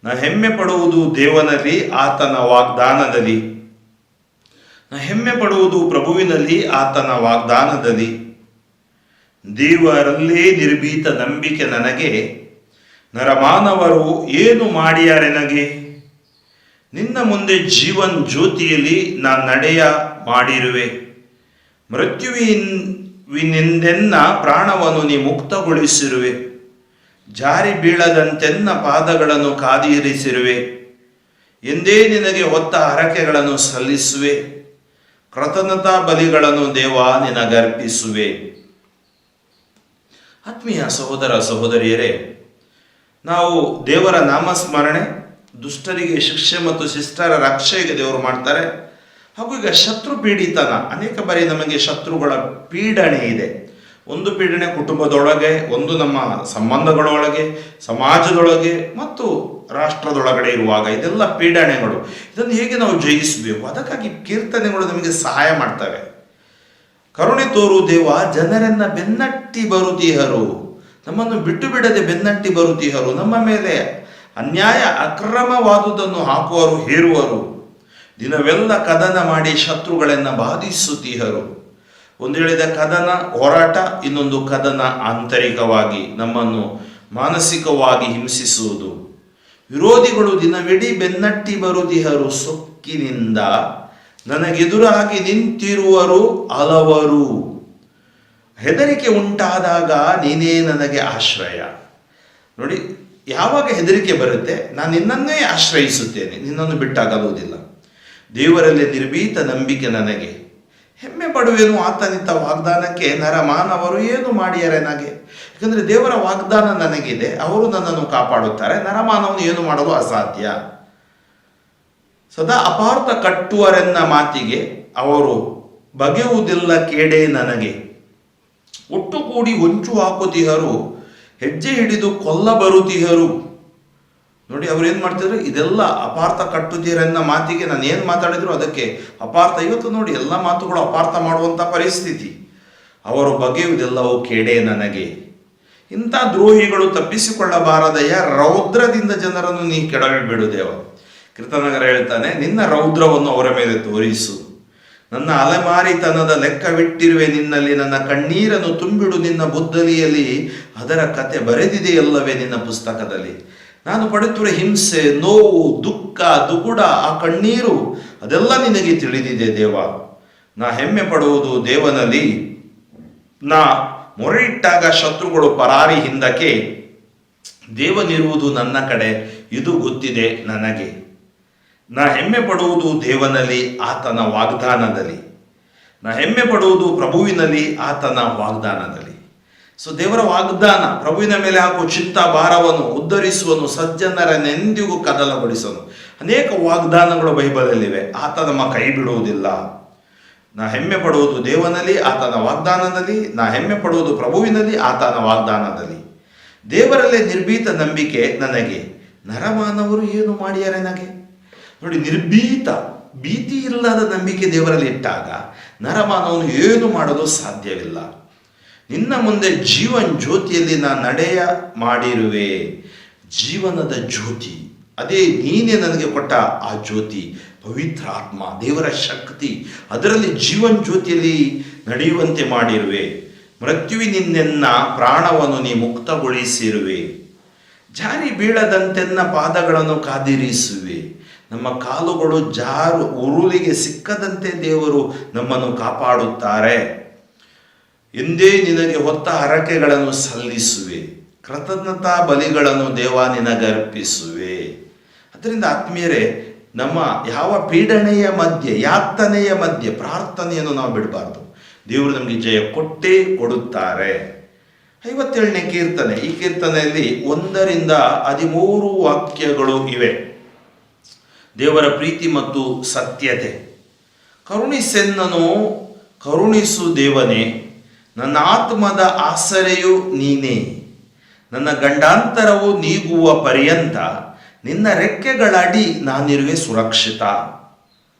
ನಾ ಹೆಮ್ಮೆ ಪಡುವುದು ದೇವನಲ್ಲಿ ಆತನ ವಾಗ್ದಾನದಲ್ಲಿ. ನಾ ಹೆಮ್ಮೆ ಪಡುವುದು ಪ್ರಭುವಿನಲ್ಲಿ ಆತನ ವಾಗ್ದಾನದಲ್ಲಿ. ದೇವರಲ್ಲೇ ನಿರ್ಭೀತ ನಂಬಿಕೆ ನನಗೆ. ನರಮಾನವರು ಏನು ಮಾಡಿಯಾರೆನಗೆ. ನಿನ್ನ ಮುಂದೆ ಜೀವನ್ ಜ್ಯೋತಿಯಲ್ಲಿ ನಾ ನಡೆಯ ಮಾಡಿರುವೆ. ಮೃತ್ಯುವಿನೆಂದೆನ್ನ ಪ್ರಾಣವನ್ನು ನೀ ಮುಕ್ತಗೊಳಿಸಿರುವೆ. ಜಾರಿ ಬೀಳದಂತೆನ್ನ ಪಾದಗಳನ್ನು ಕಾದಿರಿಸಿರುವೆ. ಎಂದೇ ನಿನಗೆ ಹೊತ್ತ ಹರಕೆಗಳನ್ನು ಸಲ್ಲಿಸುವೆ. ಕೃತಜ್ಞತಾ ಬಲಿಗಳನ್ನು ದೇವಾ ನಿನಗರ್ಪಿಸುವೆ. ಆತ್ಮೀಯ ಸಹೋದರ ಸಹೋದರಿಯರೇ, ನಾವು ದೇವರ ನಾಮಸ್ಮರಣೆ, ದುಷ್ಟರಿಗೆ ಶಿಕ್ಷೆ ಮತ್ತು ಶಿಷ್ಟರ ರಕ್ಷೆಗೆ ದೇವರು ಮಾಡ್ತಾರೆ. ಹಾಗೂ ಈಗ ಶತ್ರು ಪೀಡಿತನ, ಅನೇಕ ಬಾರಿ ನಮಗೆ ಶತ್ರುಗಳ ಪೀಡಣೆ ಇದೆ. ಒಂದು ಪೀಡಣೆ ಕುಟುಂಬದೊಳಗೆ, ಒಂದು ನಮ್ಮ ಸಂಬಂಧಗಳೊಳಗೆ, ಸಮಾಜದೊಳಗೆ ಮತ್ತು ರಾಷ್ಟ್ರದೊಳಗಡೆ ಇರುವಾಗ ಇದೆಲ್ಲ ಪೀಡಣೆಗಳು. ಇದನ್ನು ಹೇಗೆ ನಾವು ಜಯಿಸಬೇಕು, ಅದಕ್ಕಾಗಿ ಕೀರ್ತನೆಗಳು ನಮಗೆ ಸಹಾಯ ಮಾಡ್ತವೆ. ಕರುಣೆ ತೋರು ದೇವ ಜನರನ್ನ ಬೆನ್ನಟ್ಟಿ ಬರುತಿಹರು. ನಮ್ಮನ್ನು ಬಿಟ್ಟು ಬಿಡದೆ ಬೆನ್ನಟ್ಟಿ ಬರುತಿಹರು. ನಮ್ಮ ಮೇಲೆ ಅನ್ಯಾಯ ಅಕ್ರಮವಾದುದನ್ನು ಹಾಕುವರು, ಹೇರುವರು. ದಿನವೆಲ್ಲ ಕದನ ಮಾಡಿ ಶತ್ರುಗಳನ್ನು ಬಾಧಿಸುತ್ತಿಹರು. ಒಂದು ಹೇಳಿದ ಕದನ ಹೋರಾಟ, ಇನ್ನೊಂದು ಕದನ ಆಂತರಿಕವಾಗಿ ನಮ್ಮನ್ನು ಮಾನಸಿಕವಾಗಿ ಹಿಂಸಿಸುವುದು. ವಿರೋಧಿಗಳು ದಿನವಿಡೀ ಬೆನ್ನಟ್ಟಿ ಬರುತಿಹರು. ಸೊಕ್ಕಿನಿಂದ ನನಗೆದುರಾಗಿ ನಿಂತಿರುವರು ಹಲವರು. ಹೆದರಿಕೆ ಉಂಟಾದಾಗ ನೀನೇ ನನಗೆ ಆಶ್ರಯ. ನೋಡಿ, ಯಾವಾಗ ಹೆದರಿಕೆ ಬರುತ್ತೆ, ನಾನು ನಿನ್ನನ್ನೇ ಆಶ್ರಯಿಸುತ್ತೇನೆ, ನಿನ್ನನ್ನು ಬಿಟ್ಟಾಗಲುವುದಿಲ್ಲ. ದೇವರಲ್ಲಿ ನಿರ್ಭೀತ ನಂಬಿಕೆ ನನಗೆ. ಹೆಮ್ಮೆ ಪಡುವೆನು ಆತನಿತ್ತ ವಾಗ್ದಾನಕ್ಕೆ. ನರಮಾನವರು ಏನು ಮಾಡಿಯಾರೆ ನನಗೆ. ಯಾಕಂದರೆ ದೇವರ ವಾಗ್ದಾನ ನನಗಿದೆ, ಅವರು ನನ್ನನ್ನು ಕಾಪಾಡುತ್ತಾರೆ. ನರಮಾನವನು ಏನು ಮಾಡಲು ಅಸಾಧ್ಯ. ಸದಾ ಅಪಾರ್ಥ ಕಟ್ಟುವರೆನ್ನ ಮಾತಿಗೆ. ಅವರು ಬಗೆಯುವುದಿಲ್ಲ ಕೇಡೇ ನನಗೆ. ಒಟ್ಟುಗೂಡಿ ಹೊಂಚು ಹಾಕುತಿಹರು, ಹೆಜ್ಜೆ ಹಿಡಿದು ಕೊಲ್ಲ ಬರುತಿಹರು. ನೋಡಿ, ಅವ್ರು ಏನು ಮಾಡ್ತಿದ್ರು, ಇದೆಲ್ಲ ಅಪಾರ್ಥ ಕಟ್ಟುತ್ತೀರನ್ನ ಮಾತಿಗೆ. ನಾನು ಏನು ಮಾತಾಡಿದ್ರು ಅದಕ್ಕೆ ಅಪಾರ್ಥ. ಇವತ್ತು ನೋಡಿ, ಎಲ್ಲ ಮಾತುಗಳು ಅಪಾರ್ಥ ಮಾಡುವಂಥ ಪರಿಸ್ಥಿತಿ. ಅವರು ಬಗೆಯುವುದೆಲ್ಲವೂ ಕೇಡೇ ನನಗೆ. ಇಂಥ ದ್ರೋಹಿಗಳು ತಪ್ಪಿಸಿಕೊಳ್ಳಬಾರದಯ್ಯ. ರೌದ್ರದಿಂದ ಜನರನ್ನು ನೀ ಕೆಡವಿಬಿಡು ದೇವ. ಕೀರ್ತನಗರ ಹೇಳ್ತಾನೆ, ನಿನ್ನ ರೌದ್ರವನ್ನು ಅವರ ಮೇಲೆ ತೋರಿಸು. ನನ್ನ ಅಲೆಮಾರಿತನದ ಲೆಕ್ಕವಿಟ್ಟಿರುವೆ ನಿನ್ನಲ್ಲಿ. ನನ್ನ ಕಣ್ಣೀರನ್ನು ತುಂಬಿಡು ನಿನ್ನ ಬುದ್ದಲಿಯಲ್ಲಿ. ಅದರ ಕತೆ ಬರೆದಿದೆಯಲ್ಲವೇ ನಿನ್ನ ಪುಸ್ತಕದಲ್ಲಿ. ನಾನು ಪಡುತ್ತಿರುವ ಹಿಂಸೆ, ನೋವು, ದುಃಖ, ದುಗುಡ, ಆ ಕಣ್ಣೀರು ಅದೆಲ್ಲ ನಿನಗೆ ತಿಳಿದಿದೆ ದೇವ. ನಾ ಹೆಮ್ಮೆ ಪಡುವುದು ದೇವನಲ್ಲಿ. ನಾ ಮೊರೆಯಿಟ್ಟಾಗ ಶತ್ರುಗಳು ಪರಾರಿ ಹಿಂದಕ್ಕೆ. ದೇವನಿರುವುದು ನನ್ನ ಕಡೆ ಇದು ಗೊತ್ತಿದೆ ನನಗೆ. ನಾ ಹೆಮ್ಮೆ ಪಡುವುದು ದೇವನಲ್ಲಿ ಆತನ ವಾಗ್ದಾನದಲ್ಲಿ. ನಾ ಹೆಮ್ಮೆ ಪಡುವುದು ಪ್ರಭುವಿನಲ್ಲಿ, ಆತನ ವಾಗ್ದಾನದಲ್ಲಿ. ಸೊ ದೇವರ ವಾಗ್ದಾನ, ಪ್ರಭುವಿನ ಮೇಲೆ ಹಾಕುವ ಚಿಂತಾ ಭಾರವನ್ನು ಉದ್ಧರಿಸುವನು, ಸಜ್ಜನರನ್ನೆಂದಿಗೂ ಕದಲಗೊಳಿಸನು. ಅನೇಕ ವಾಗ್ದಾನಗಳು ಬೈಬಲಲ್ಲಿವೆ. ಆತ ನಮ್ಮ ಕೈ ಬಿಡುವುದಿಲ್ಲ. ನಾ ಹೆಮ್ಮೆ ಪಡುವುದು ದೇವನಲ್ಲಿ, ಆತನ ವಾಗ್ದಾನದಲ್ಲಿ. ನಾ ಹೆಮ್ಮೆ ಪಡುವುದು ಪ್ರಭುವಿನಲ್ಲಿ, ಆತನ ವಾಗ್ದಾನದಲ್ಲಿ. ದೇವರಲ್ಲೇ ನಿರ್ಭೀತ ನಂಬಿಕೆ ನನಗೆ, ನರಮಾನವರು ಏನು ಮಾಡ್ಯಾರೆ ನನಗೆ. ನೋಡಿ, ಭೀತಿ ಇಲ್ಲದ ನಂಬಿಕೆ ದೇವರಲ್ಲಿ ಇಟ್ಟಾಗ ನರಮಾನವನು ಏನು ಮಾಡಲು ಸಾಧ್ಯವಿಲ್ಲ. ನಿನ್ನ ಮುಂದೆ ಜೀವನ್ ಜ್ಯೋತಿಯಲ್ಲಿ ನಾ ನಡೆಯ ಮಾಡಿರುವೆ. ಜೀವನದ ಜ್ಯೋತಿ, ಅದೇ ನೀನೇ ನನಗೆ ಕೊಟ್ಟ ಆ ಜ್ಯೋತಿ, ಪವಿತ್ರ ಆತ್ಮ, ದೇವರ ಶಕ್ತಿ, ಅದರಲ್ಲಿ ಜೀವನ್ ಜ್ಯೋತಿಯಲ್ಲಿ ನಡೆಯುವಂತೆ ಮಾಡಿರುವೆ. ಮೃತ್ಯುವಿನಿನ್ನೆನ್ನ ಪ್ರಾಣವನ್ನು ನೀ ಮುಕ್ತಗೊಳಿಸಿರುವೆ. ಜಾರಿ ಬೀಳದಂತೆನ್ನ ಪಾದಗಳನ್ನು ಕಾದಿರಿಸುವೆ. ನಮ್ಮ ಕಾಲುಗಳು ಉರುಳಿಗೆ ಸಿಕ್ಕದಂತೆ ದೇವರು ನಮ್ಮನ್ನು ಕಾಪಾಡುತ್ತಾರೆ. ಎಂದೇ ನಿನಗೆ ಹೊತ್ತ ಹರಕೆಗಳನ್ನು ಸಲ್ಲಿಸುವೆ. ಕೃತಜ್ಞತಾ ಬಲಿಗಳನ್ನು ದೇವ ನಿನಗರ್ಪಿಸುವೆ. ಅದರಿಂದ ಆತ್ಮೀಯರೇ, ನಮ್ಮ ಯಾವ ಪೀಡನೆಯ ಮಧ್ಯೆ, ಯಾತನೆಯ ಮಧ್ಯೆ ಪ್ರಾರ್ಥನೆಯನ್ನು ನಾವು ಬಿಡಬಾರ್ದು. ದೇವರು ನಮಗೆ ಜಯ ಕೊಟ್ಟೇ ಕೊಡುತ್ತಾರೆ. 57ನೇ ಕೀರ್ತನೆ. ಈ ಕೀರ್ತನೆಯಲ್ಲಿ 1ರಿಂದ 13 ವಾಕ್ಯಗಳು ಇವೆ. ದೇವರ ಪ್ರೀತಿ ಮತ್ತು ಸತ್ಯತೆ. ಕರುಣಿಸೆನ್ನನು, ಕರುಣಿಸು ದೇವನೇ, ನನ್ನ ಆತ್ಮದ ಆಸರೆಯು ನೀನೇ. ನನ್ನ ಗಂಡಾಂತರವು ನೀಗುವ ಪರ್ಯಂತ ನಿನ್ನ ರೆಕ್ಕೆಗಳಡಿ ನಾನಿರುವೆ ಸುರಕ್ಷಿತ.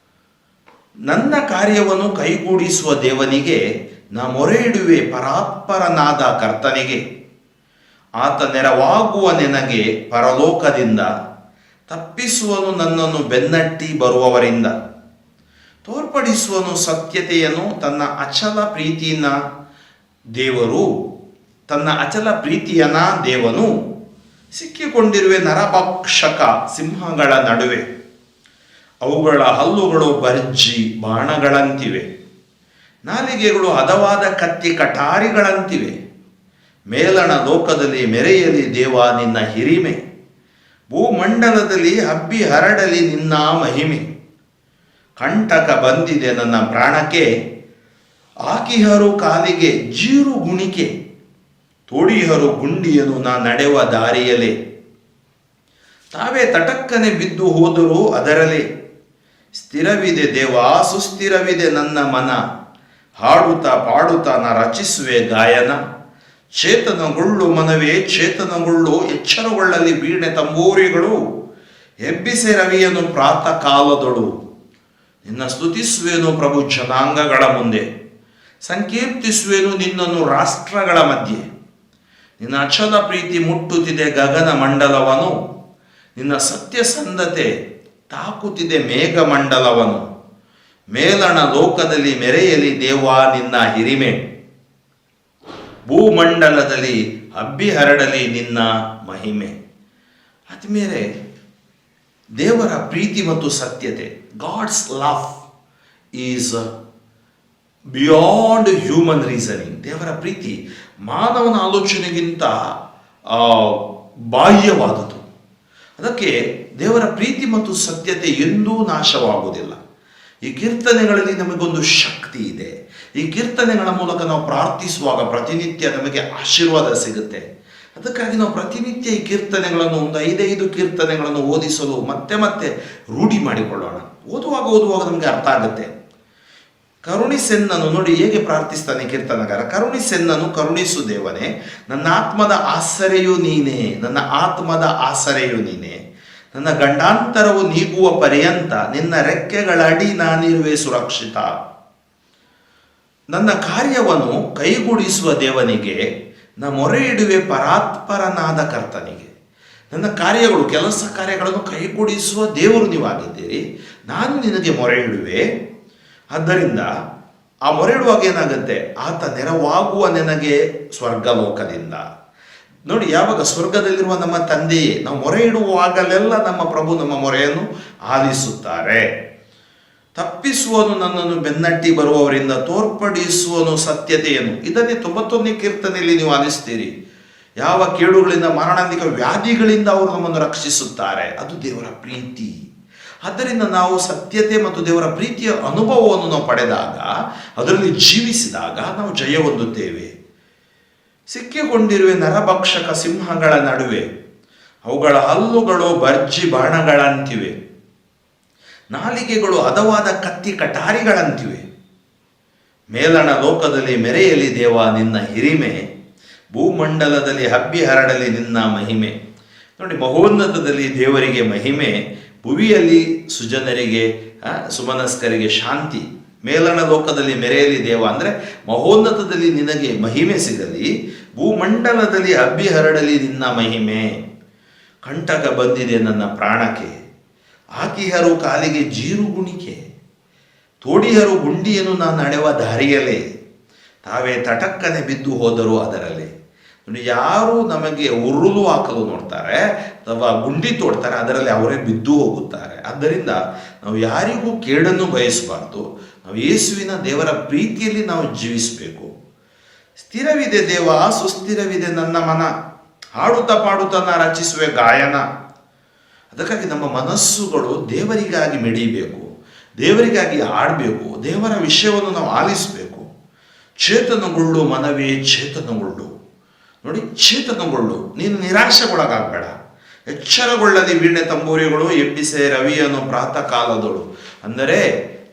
ನನ್ನ ಕಾರ್ಯವನ್ನು ಕೈಗೂಡಿಸುವ ದೇವನಿಗೆ ನಾ ಮೊರೆ ಇಡುವೆ, ಪರಾತ್ಪರನಾದ ಕರ್ತನಿಗೆ. ಆತ ನೆರವಾಗುವ ನಿನಗೆ ಪರಲೋಕದಿಂದ, ತಪ್ಪಿಸುವನು ನನ್ನನ್ನು ಬೆನ್ನಟ್ಟಿ ಬರುವವರಿಂದ. ತೋರ್ಪಡಿಸುವನು ಸತ್ಯತೆಯನ್ನು, ತನ್ನ ಅಚಲ ಪ್ರೀತಿಯನ್ನ ದೇವನು. ಸಿಕ್ಕಿಕೊಂಡಿರುವೆ ನರಭಕ್ಷಕ ಸಿಂಹಗಳ ನಡುವೆ. ಅವುಗಳ ಹಲ್ಲುಗಳು ಬರ್ಜಿ ಬಾಣಗಳಂತಿವೆ, ನಾಲಿಗೆಗಳು ಹದವಾದ ಕತ್ತಿ ಕಟಾರಿಗಳಂತಿವೆ. ಮೇಲಣ ಲೋಕದಲ್ಲಿ ಮೆರೆಯಲಿ ದೇವ ನಿನ್ನ ಹಿರಿಮೆ, ಭೂಮಂಡಲದಲ್ಲಿ ಹಬ್ಬಿ ಹರಡಲಿ ನಿನ್ನ ಮಹಿಮೆ. ಕಂಟಕ ಬಂದಿದೆ ನನ್ನ ಪ್ರಾಣಕ್ಕೆ, ಆಕಿಹರು ಕಾಲಿಗೆ ಜೀರು ಗುಣಿಕೆ. ತೋಡಿಹರು ಗುಂಡಿಯನು ನಾ ನಡೆವ ದಾರಿಯಲೇ. ತಾವೇ ತಟಕ್ಕನೆ ಬಿದ್ದು ಹೋದರೂ ಅದರಲ್ಲೇ. ಸ್ಥಿರವಿದೆ ದೇವ, ಸುಸ್ಥಿರವಿದೆ ನನ್ನ ಮನ. ಹಾಡುತ್ತಾ ಪಾಡುತ್ತಾ ನಾ ರಚಿಸುವೆ ಗಾಯನ. ಚೇತನಗೊಳ್ಳು ಮನವೇ ಚೇತನಗೊಳ್ಳು, ಎಚ್ಚರಗೊಳ್ಳಲಿ ವೀಣೆ ತಂಬೂರಿಗಳು. ಎಬ್ಬಿಸೆ ರವಿಯನ್ನು ಪ್ರಾತಃ ಕಾಲದೊಳು. ನಿನ್ನ ಸ್ತುತಿಸುವೆನು ಪ್ರಭು ಜನಾಂಗಗಳ ಮುಂದೆ, ಸಂಕೀರ್ತಿಸುವೆನು ನಿನ್ನನ್ನು ರಾಷ್ಟ್ರಗಳ ಮಧ್ಯೆ. ನಿನ್ನ ಅಚಲ ಪ್ರೀತಿ ಮುಟ್ಟುತ್ತಿದೆ ಗಗನ ಮಂಡಲವನು, ನಿನ್ನ ಸತ್ಯಸಂಧತೆ ತಾಕುತ್ತಿದೆ ಮೇಘ ಮಂಡಲವನು. ಮೇಲಣ ಲೋಕದಲ್ಲಿ ಮೆರೆಯಲಿ ದೇವ ನಿನ್ನ ಹಿರಿಮೆ, ಭೂಮಂಡಲದಲ್ಲಿ ಹಬ್ಬಿ ಹರಡಲಿ ನಿನ್ನ ಮಹಿಮೆ. ಆದ್ಮೇಲೆ ದೇವರ ಪ್ರೀತಿ ಮತ್ತು ಸತ್ಯತೆ, God's love is beyond human reasoning. ದೇವರ ಪ್ರೀತಿ ಮಾನವನ ಆಲೋಚನೆಗಿಂತ ಬಾಹ್ಯವಾದುದು. ಅದಕ್ಕೆ ದೇವರ ಪ್ರೀತಿ ಮತ್ತು ಸತ್ಯತೆ ಎಂದೂ ನಾಶವಾಗುವುದಿಲ್ಲ. ಈ ಕೀರ್ತನೆಗಳಲ್ಲಿ ನಮಗೊಂದು ಶಕ್ತಿ ಇದೆ. ಈ ಕೀರ್ತನೆಗಳ ಮೂಲಕ ನಾವು ಪ್ರಾರ್ಥಿಸುವಾಗ ಪ್ರತಿನಿತ್ಯ ನಮಗೆ ಆಶೀರ್ವಾದ ಸಿಗುತ್ತೆ. ಅದಕ್ಕಾಗಿ ನಾವು ಪ್ರತಿನಿತ್ಯ ಈ ಕೀರ್ತನೆಗಳನ್ನು, ಒಂದು 5 ಕೀರ್ತನೆಗಳನ್ನು ಓದಿಸಲು ಮತ್ತೆ ರೂಢಿ ಮಾಡಿಕೊಳ್ಳೋಣ. ಓದುವಾಗ ನಮಗೆ ಅರ್ಥ ಆಗುತ್ತೆ. ಕರುಣಿಸೆನ್ನನು, ನೋಡಿ ಹೇಗೆ ಪ್ರಾರ್ಥಿಸ್ತಾನೆ ಕೀರ್ತನಗಾರ. ಕರುಣಿಸೆನ್ನನು, ಕರುಣಿಸು ದೇವನೇ, ನನ್ನ ಆತ್ಮದ ಆಸರೆಯು ನೀನೇ. ನನ್ನ ಆತ್ಮದ ಆಸರೆಯು ನೀನೇ. ನನ್ನ ಗಂಡಾಂತರವು ನೀಗುವ ಪರ್ಯಂತ ನಿನ್ನ ರೆಕ್ಕೆಗಳ ಅಡಿ ನಾನಿರುವೆ ಸುರಕ್ಷಿತ. ನನ್ನ ಕಾರ್ಯವನ್ನು ಕೈಗೂಡಿಸುವ ದೇವನಿಗೆ ನಾ ಮೊರೆ ಇಡುವೆ, ಪರಾತ್ಪರನಾದ ಕರ್ತನಿಗೆ. ನನ್ನ ಕೆಲಸ ಕಾರ್ಯಗಳನ್ನು ಕೈಗೂಡಿಸುವ ದೇವರು ನೀವಾಗಿದ್ದೀರಿ. ನಾನು ನಿನಗೆ ಮೊರೆ ಇಡುವೆ. ಆದ್ದರಿಂದ ಆ ಮೊರೆ ಇಡುವಾಗ ಏನಾಗುತ್ತೆ, ಆತ ನೆರವಾಗುವ ನನಗೆ ಸ್ವರ್ಗಲೋಕದಿಂದ. ನೋಡಿ, ಯಾವಾಗ ಸ್ವರ್ಗದಲ್ಲಿರುವ ನಮ್ಮ ತಂದೆಯೇ ನಾವು ಮೊರೆ ಇಡುವಾಗಲೆಲ್ಲ ನಮ್ಮ ಪ್ರಭು ನಮ್ಮ ಮೊರೆಯನ್ನು ಆಲಿಸುತ್ತಾರೆ. ತಪ್ಪಿಸುವನು ನನ್ನನ್ನು ಬೆನ್ನಟ್ಟಿ ಬರುವವರಿಂದ, ತೋರ್ಪಡಿಸುವನು ಸತ್ಯತೆಯನ್ನು. ಇದನ್ನೇ 91ನೇ ಕೀರ್ತನೆಯಲ್ಲಿ ನೀವು ಆಲಿಸ್ತೀರಿ. ಯಾವ ಕೇಡುಗಳಿಂದ, ಮಾರಣಾಂತಿಕ ವ್ಯಾಧಿಗಳಿಂದ ಅವರು ನಮ್ಮನ್ನು ರಕ್ಷಿಸುತ್ತಾರೆ. ಅದು ದೇವರ ಪ್ರೀತಿ. ಆದ್ದರಿಂದ ನಾವು ಸತ್ಯತೆ ಮತ್ತು ದೇವರ ಪ್ರೀತಿಯ ಅನುಭವವನ್ನು ನಾವು ಪಡೆದಾಗ, ಅದರಲ್ಲಿ ಜೀವಿಸಿದಾಗ ನಾವು ಜಯ ಹೊಂದುತ್ತೇವೆ. ಸಿಕ್ಕಿಕೊಂಡಿರುವ ನರಭಕ್ಷಕ ಸಿಂಹಗಳ ನಡುವೆ ಅವುಗಳ ಹಲ್ಲುಗಳು ಭರ್ಜಿ ಬಾಣಗಳಂತಿವೆ, ನಾಲಿಗೆಗಳು ಹದವಾದ ಕತ್ತಿ ಕಟಾರಿಗಳಂತಿವೆ. ಮೇಲಣ ಲೋಕದಲ್ಲಿ ಮೆರೆಯಲಿ ದೇವ ನಿನ್ನ ಹಿರಿಮೆ, ಭೂಮಂಡಲದಲ್ಲಿ ಹಬ್ಬಿ ಹರಡಲಿ ನಿನ್ನ ಮಹಿಮೆ. ನೋಡಿ, ಮಹೋನ್ನತದಲ್ಲಿ ದೇವರಿಗೆ ಮಹಿಮೆ, ಭುವಿಯಲ್ಲಿ ಸುಜನರಿಗೆ ಸುಮನಸ್ಕರಿಗೆ ಶಾಂತಿ. ಮೇಲಣ ಲೋಕದಲ್ಲಿ ಮೆರೆಯಲಿ ದೇವ ಅಂದರೆ ಮಹೋನ್ನತದಲ್ಲಿ ನಿನಗೆ ಮಹಿಮೆ ಸಿಗಲಿ, ಭೂಮಂಡಲದಲ್ಲಿ ಹಬ್ಬಿ ಹರಡಲಿ ನಿನ್ನ ಮಹಿಮೆ. ಕಂಟಕ ಬಂದಿದೆ ನನ್ನ ಪ್ರಾಣಕ್ಕೆ, ಹಾಕಿಹರು ಕಾಲಿಗೆ ಜೀರುಗುಣಿಕೆ, ತೋಡಿಹರು ಗುಂಡಿಯನ್ನು ನಾನು ನಡೆವ ದಾರಿಯಲ್ಲೇ, ತಾವೇ ತಟಕ್ಕನೆ ಬಿದ್ದು ಹೋದರು ಅದರಲ್ಲಿ. ನೋಡಿ, ಯಾರು ನಮಗೆ ಉರುಳು ಹಾಕಲು ನೋಡ್ತಾರೆ ಅಥವಾ ಗುಂಡಿ ತೋಡ್ತಾರೆ, ಅದರಲ್ಲಿ ಅವರೇ ಬಿದ್ದು ಹೋಗುತ್ತಾರೆ. ಆದ್ದರಿಂದ ನಾವು ಯಾರಿಗೂ ಕೇಡನ್ನು ಬಯಸಬಾರ್ದು. ನಾವು ಯೇಸುವಿನ ದೇವರ ಪ್ರೀತಿಯಲ್ಲಿ ನಾವು ಜೀವಿಸಬೇಕು. ಸ್ಥಿರವಿದೆ ದೇವ, ಸುಸ್ಥಿರವಿದೆ ನನ್ನ ಮನ, ಹಾಡುತ್ತಾ ಪಾಡುತ್ತಾ ನಾ ರಚಿಸುವೆ ಗಾಯನ. ಅದಕ್ಕಾಗಿ ನಮ್ಮ ಮನಸ್ಸುಗಳು ದೇವರಿಗಾಗಿ ಮಿಡಿಬೇಕು, ದೇವರಿಗಾಗಿ ಆಡಬೇಕು, ದೇವರ ವಿಷಯವನ್ನು ನಾವು ಆಲಿಸಬೇಕು. ಚೇತನಗೊಳ್ಳು ಮನವೇ ಚೇತನಗೊಳ್ಳು. ನೋಡಿ, ಚೇತನಗೊಳ್ಳು, ನೀನು ನಿರಾಶೆಗೊಳಗಾಗಬೇಡ. ಎಚ್ಚರಗೊಳ್ಳಲಿ ವೀಣೆ ತಂಬೂರಿಗಳು, ಎಬ್ಬಿಸೆ ರವಿಯನ್ನು ಪ್ರಾತಃ ಕಾಲದಳು. ಅಂದರೆ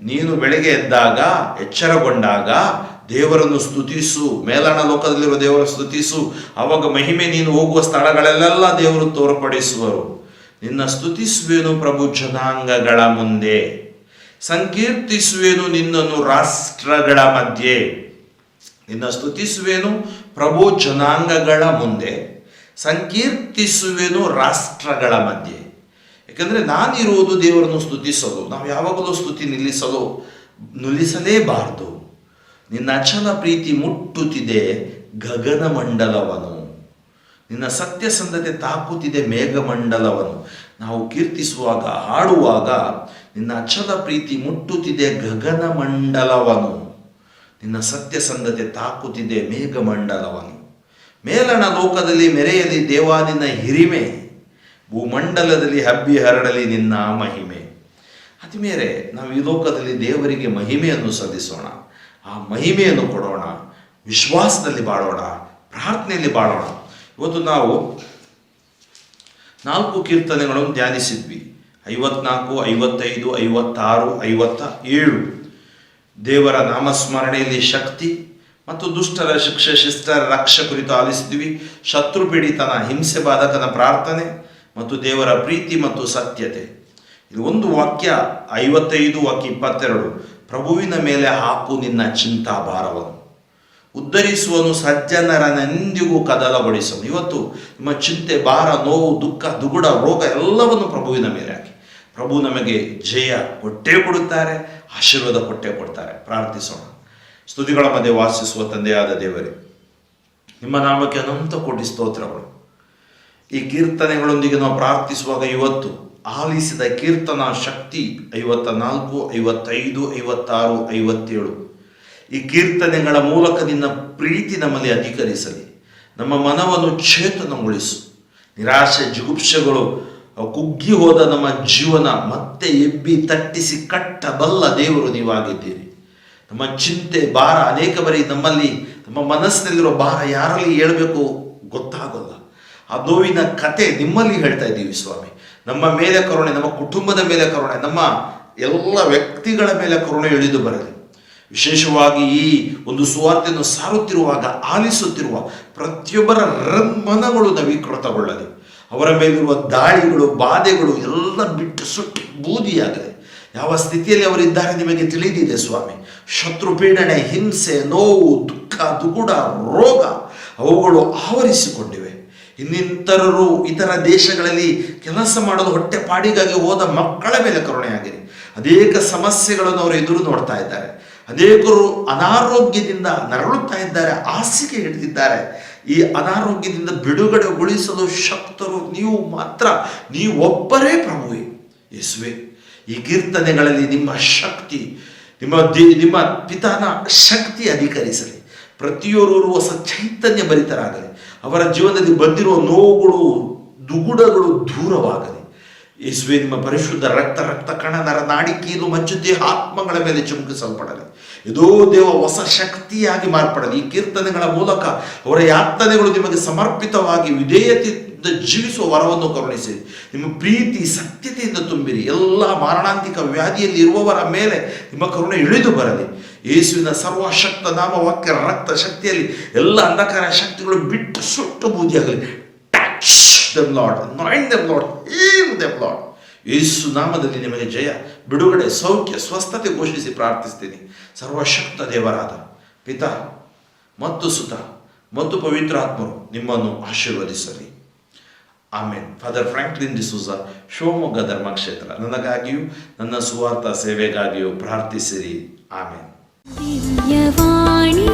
ನೀನು ಬೆಳಗ್ಗೆ ಎದ್ದಾಗ, ಎಚ್ಚರಗೊಂಡಾಗ ದೇವರನ್ನು ಸ್ತುತಿಸು, ಮೇಲಣ ಲೋಕದಲ್ಲಿರುವ ದೇವರ ಸ್ತುತಿಸು. ಆವಾಗ ಮಹಿಮೆ ನೀನು ಹೋಗುವ ಸ್ಥಳಗಳೆಲ್ಲ ದೇವರು ತೋರ್ಪಡಿಸುವರು. ನಿನ್ನ ಸ್ತುತಿಸುವೇನು ಪ್ರಭು ಜನಾಂಗಗಳ ಮುಂದೆ, ಸಂಕೀರ್ತಿಸುವೇನು ನಿನ್ನನ್ನು ರಾಷ್ಟ್ರಗಳ ಮಧ್ಯೆ. ನಿನ್ನ ಸ್ತುತಿಸುವೇನು ಪ್ರಭು ಜನಾಂಗಗಳ ಮುಂದೆ, ಸಂಕೀರ್ತಿಸುವೇನು ರಾಷ್ಟ್ರಗಳ ಮಧ್ಯೆ. ಯಾಕಂದರೆ ನಾನಿರುವುದು ದೇವರನ್ನು ಸ್ತುತಿಸಲು. ನಾವು ಯಾವಾಗಲೂ ಸ್ತುತಿ ನಿಲ್ಲಿಸಲೇಬಾರದು. ನಿನ್ನ ಅಚಲ ಪ್ರೀತಿ ಮುಟ್ಟುತ್ತಿದೆ ಗಗನಮಂಡಲವನು, ನಿನ್ನ ಸತ್ಯಸಂಧತೆ ತಾಕುತ್ತಿದೆ ಮೇಘಮಂಡಲವನು. ನಾವು ಕೀರ್ತಿಸುವಾಗ, ಹಾಡುವಾಗ, ನಿನ್ನ ಅಚಲ ಪ್ರೀತಿ ಮುಟ್ಟುತ್ತಿದೆ ಗಗನಮಂಡಲವನು, ನಿನ್ನ ಸತ್ಯಸಂಧತೆ ತಾಕುತ್ತಿದೆ ಮೇಘಮಂಡಲವನು. ಮೇಲಣ ಲೋಕದಲ್ಲಿ ಮೆರೆಯಲಿ ದೇವಾ ನಿನ್ನ ಹಿರಿಮೆ, ಭೂಮಂಡಲದಲ್ಲಿ ಹಬ್ಬಿ ಹರಡಲಿ ನಿನ್ನ ಮಹಿಮೆ. ಅತಿಮೇರೆ ನಾವು ಈ ಲೋಕದಲ್ಲಿ ದೇವರಿಗೆ ಮಹಿಮೆಯನ್ನು ಸಲ್ಲಿಸೋಣ, ಆ ಮಹಿಮೆಯನ್ನು ಕೊಡೋಣ, ವಿಶ್ವಾಸದಲ್ಲಿ ಬಾಳೋಣ, ಪ್ರಾರ್ಥನೆಯಲ್ಲಿ ಬಾಳೋಣ. ಇವತ್ತು ನಾವು 4 ಕೀರ್ತನೆಗಳನ್ನು ಧ್ಯಾನಿಸಿದ್ವಿ. 54, 55, 56, 57. ದೇವರ ನಾಮಸ್ಮರಣೆಯಲ್ಲಿ ಶಕ್ತಿ ಮತ್ತು ದುಷ್ಟರ ಶಿಕ್ಷೆ ಶಿಷ್ಟರ ರಕ್ಷೆ ಕುರಿತು ಆಲಿಸಿದ್ವಿ. ಶತ್ರು ಪೀಡಿತನ, ಹಿಂಸೆ ಬಾಧಕನ ಪ್ರಾರ್ಥನೆ ಮತ್ತು ದೇವರ ಪ್ರೀತಿ ಮತ್ತು ಸತ್ಯತೆ. ಇದು ಒಂದು ವಾಕ್ಯ 55, ವಾಕ್ಯ 22. ಪ್ರಭುವಿನ ಮೇಲೆ ಹಾಕು ನಿನ್ನ ಚಿಂತಾಭಾರವನ್ನು, ಉದ್ಧರಿಸುವನು ಸಜ್ಜನರನೆಂದಿಗೂ ಕದಲಗೊಳಿಸನು. ಇವತ್ತು ನಿಮ್ಮ ಚಿಂತೆ, ಭಾರ, ನೋವು, ದುಃಖ, ದುಗುಡ, ರೋಗ ಎಲ್ಲವನ್ನು ಪ್ರಭುವಿನ ಮೇಲೆ ಹಾಕಿ. ಪ್ರಭು ನಮಗೆ ಜಯ ಕೊಟ್ಟೇ ಕೊಡುತ್ತಾರೆ, ಆಶೀರ್ವಾದ ಕೊಟ್ಟೇ ಕೊಡ್ತಾರೆ. ಪ್ರಾರ್ಥಿಸೋಣ. ಸ್ತುತಿಗಳ ಮಧ್ಯೆ ವಾಸಿಸುವ ತಂದೆಯಾದ ದೇವರೇ, ನಿಮ್ಮ ನಾಮಕ್ಕೆ ಅನಂತ ಕೋಟಿ ಸ್ತೋತ್ರಗಳು. ಈ ಕೀರ್ತನೆಗಳೊಂದಿಗೆ ನಾವು ಪ್ರಾರ್ಥಿಸುವಾಗ ಇವತ್ತು ಆಲಿಸಿದ ಕೀರ್ತನ ಶಕ್ತಿ 54, 55, 56, 57. ಈ ಕೀರ್ತನೆಗಳ ಮೂಲಕ ನಿನ್ನ ಪ್ರೀತಿ ನಮ್ಮಲ್ಲಿ ಅಧಿಕರಿಸಲಿ. ನಮ್ಮ ಮನವನ್ನು ಚೇತನಗೊಳಿಸು. ನಿರಾಶೆ ಜಿಗುಪ್ಸೆಗಳು ಕುಗ್ಗಿ ಹೋದ ನಮ್ಮ ಜೀವನ ಮತ್ತೆ ಎಬ್ಬಿ ತಟ್ಟಿಸಿ ಕಟ್ಟಬಲ್ಲ ದೇವರು ನೀವಾಗಿದ್ದೀರಿ. ನಮ್ಮ ಚಿಂತೆ, ಭಾರ, ಅನೇಕ ಬಾರಿ ನಮ್ಮಲ್ಲಿ ನಮ್ಮ ಮನಸ್ಸಿನಲ್ಲಿರೋ ಭಾರ ಯಾರಲ್ಲಿ ಹೇಳಬೇಕು ಗೊತ್ತಾಗಲ್ಲ. ಆ ನೋವಿನ ಕತೆ ನಿಮ್ಮಲ್ಲಿ ಹೇಳ್ತಾ ಇದ್ದೀವಿ ಸ್ವಾಮಿ. ನಮ್ಮ ಮೇಲೆ ಕರುಣೆ, ನಮ್ಮ ಕುಟುಂಬದ ಮೇಲೆ ಕರುಣೆ, ನಮ್ಮ ಎಲ್ಲ ವ್ಯಕ್ತಿಗಳ ಮೇಲೆ ಕರುಣೆ ಇಳಿದು ಬರಲಿ. ವಿಶೇಷವಾಗಿ ಈ ಒಂದು ಸುವಾರ್ತೆಯನ್ನು ಸಾರುತ್ತಿರುವಾಗ, ಆಲಿಸುತ್ತಿರುವ ಪ್ರತಿಯೊಬ್ಬರ ಮನಗಳು ನವೀಕೃತಗೊಳ್ಳಲಿ. ಅವರ ಮೇಲಿರುವ ದಾಳಿಗಳು, ಬಾಧೆಗಳು ಎಲ್ಲ ಬಿಟ್ಟು ಸುಟ್ಟು ಬೂದಿಯಾಗಲಿ. ಯಾವ ಸ್ಥಿತಿಯಲ್ಲಿ ಅವರಿದ್ದಾರೆ ನಿಮಗೆ ತಿಳಿದಿದೆ ಸ್ವಾಮಿ. ಶತ್ರು ಪೀಡನೆ, ಹಿಂಸೆ, ನೋವು, ದುಃಖ, ದುಗುಡ, ರೋಗ ಅವುಗಳು ಆವರಿಸಿಕೊಂಡಿವೆ. ಇನ್ನಿತರರು ಇತರ ದೇಶಗಳಲ್ಲಿ ಕೆಲಸ ಮಾಡಲು ಹೊಟ್ಟೆಪಾಡಿಗಾಗಿ ಹೋದ ಮಕ್ಕಳ ಮೇಲೆ ಕರುಣೆಯಾಗಿರಿ. ಅನೇಕ ಸಮಸ್ಯೆಗಳನ್ನು ಅವರು ಎದುರು ನೋಡ್ತಾ ಇದ್ದಾರೆ. ಅನೇಕರು ಅನಾರೋಗ್ಯದಿಂದ ನರಳುತ್ತಾ ಇದ್ದಾರೆ, ಹಾಸಿಗೆ ಹಿಡಿದಿದ್ದಾರೆ. ಈ ಅನಾರೋಗ್ಯದಿಂದ ಬಿಡುಗಡೆಗೊಳಿಸಲು ಶಕ್ತರು ನೀವು ಮಾತ್ರ, ನೀವೊಬ್ಬರೇ ಪ್ರಭುವೇ. ಯೇಸುವೆ, ಈ ಕೀರ್ತನೆಗಳಲ್ಲಿ ನಿಮ್ಮ ಶಕ್ತಿ, ನಿಮ್ಮ ಪಿತಾನ ಶಕ್ತಿ ಅಧಿಕರಿಸಲಿ. ಪ್ರತಿಯೊಬ್ಬರು ಹೊಸ ಚೈತನ್ಯ ಭರಿತರಾಗಲಿ. ಅವರ ಜೀವನದಲ್ಲಿ ಬಂದಿರುವ ನೋವುಗಳು, ದುಗುಡಗಳು ದೂರವಾಗಲಿ. ಯೇಸುವೆ, ನಿಮ್ಮ ಪರಿಶುದ್ಧ ರಕ್ತ ಕಣ ನರ ನಾಡಿ ಕೀಲು ಮಜ್ಜು ದೇಹ ಆತ್ಮಗಳ ಮೇಲೆ ಚಿಮುಕಿಸಲ್ಪಡಲಿ. ಇದೋ ದೇವ ಹೊಸ ಶಕ್ತಿಯಾಗಿ ಮಾರ್ಪಡಲಿ. ಈ ಕೀರ್ತನೆಗಳ ಮೂಲಕ ಅವರ ಯಾತನೆಗಳು ನಿಮಗೆ ಸಮರ್ಪಿತವಾಗಿ ವಿಧೇಯತೆಯಿಂದ ಜೀವಿಸುವ ವರವನ್ನು ಕರುಣಿಸಿ. ನಿಮ್ಮ ಪ್ರೀತಿ ಸತ್ಯತೆಯಿಂದ ತುಂಬಿರಿ. ಎಲ್ಲ ಮಾರಣಾಂತಿಕ ವ್ಯಾಧಿಯಲ್ಲಿ ಇರುವವರ ಮೇಲೆ ನಿಮ್ಮ ಕರುಣೆ ಇಳಿದು ಬರಲಿ. ಯೇಸುವಿನ ಸರ್ವಶಕ್ತ ನಾಮ ವಾಕ್ಯ ರಕ್ತ ಶಕ್ತಿಯಲ್ಲಿ ಎಲ್ಲ ಅಂಧಕಾರ ಶಕ್ತಿಗಳು ಬಿಟ್ಟು ಸುಟ್ಟು ಬೂದಿಯಾಗಲಿ. Touch them Lord, anoint them Lord, heal them Lord. Yesu ನಾಮದಲ್ಲಿ ನಿಮಗೆ ಜಯ, ಬಿಡುಗಡೆ, ಸೌಖ್ಯ, ಸ್ವಸ್ಥತೆ ಘೋಷಿಸಿ ಪ್ರಾರ್ಥಿಸ್ತೀನಿ. ಸರ್ವಶಕ್ತ ದೇವರಾದ ಪಿತಾ ಮತ್ತು ಸುತ ಮತ್ತು ಪವಿತ್ರಾತ್ಮರು ನಿಮ್ಮನ್ನು ಆಶೀರ್ವದಿಸಲಿ. Amen. Father Franklin D'Souza, Shivamogga ಧರ್ಮಕ್ಷೇತ್ರ. ನನಗಾಗಿಯೂ ನನ್ನ ಸುವಾರ್ಥ ಸೇವೆಗಾಗಿಯೂ ಪ್ರಾರ್ಥಿಸಿರಿ. ಆಮೇನ್. ದಿವ್ಯವಾಣಿ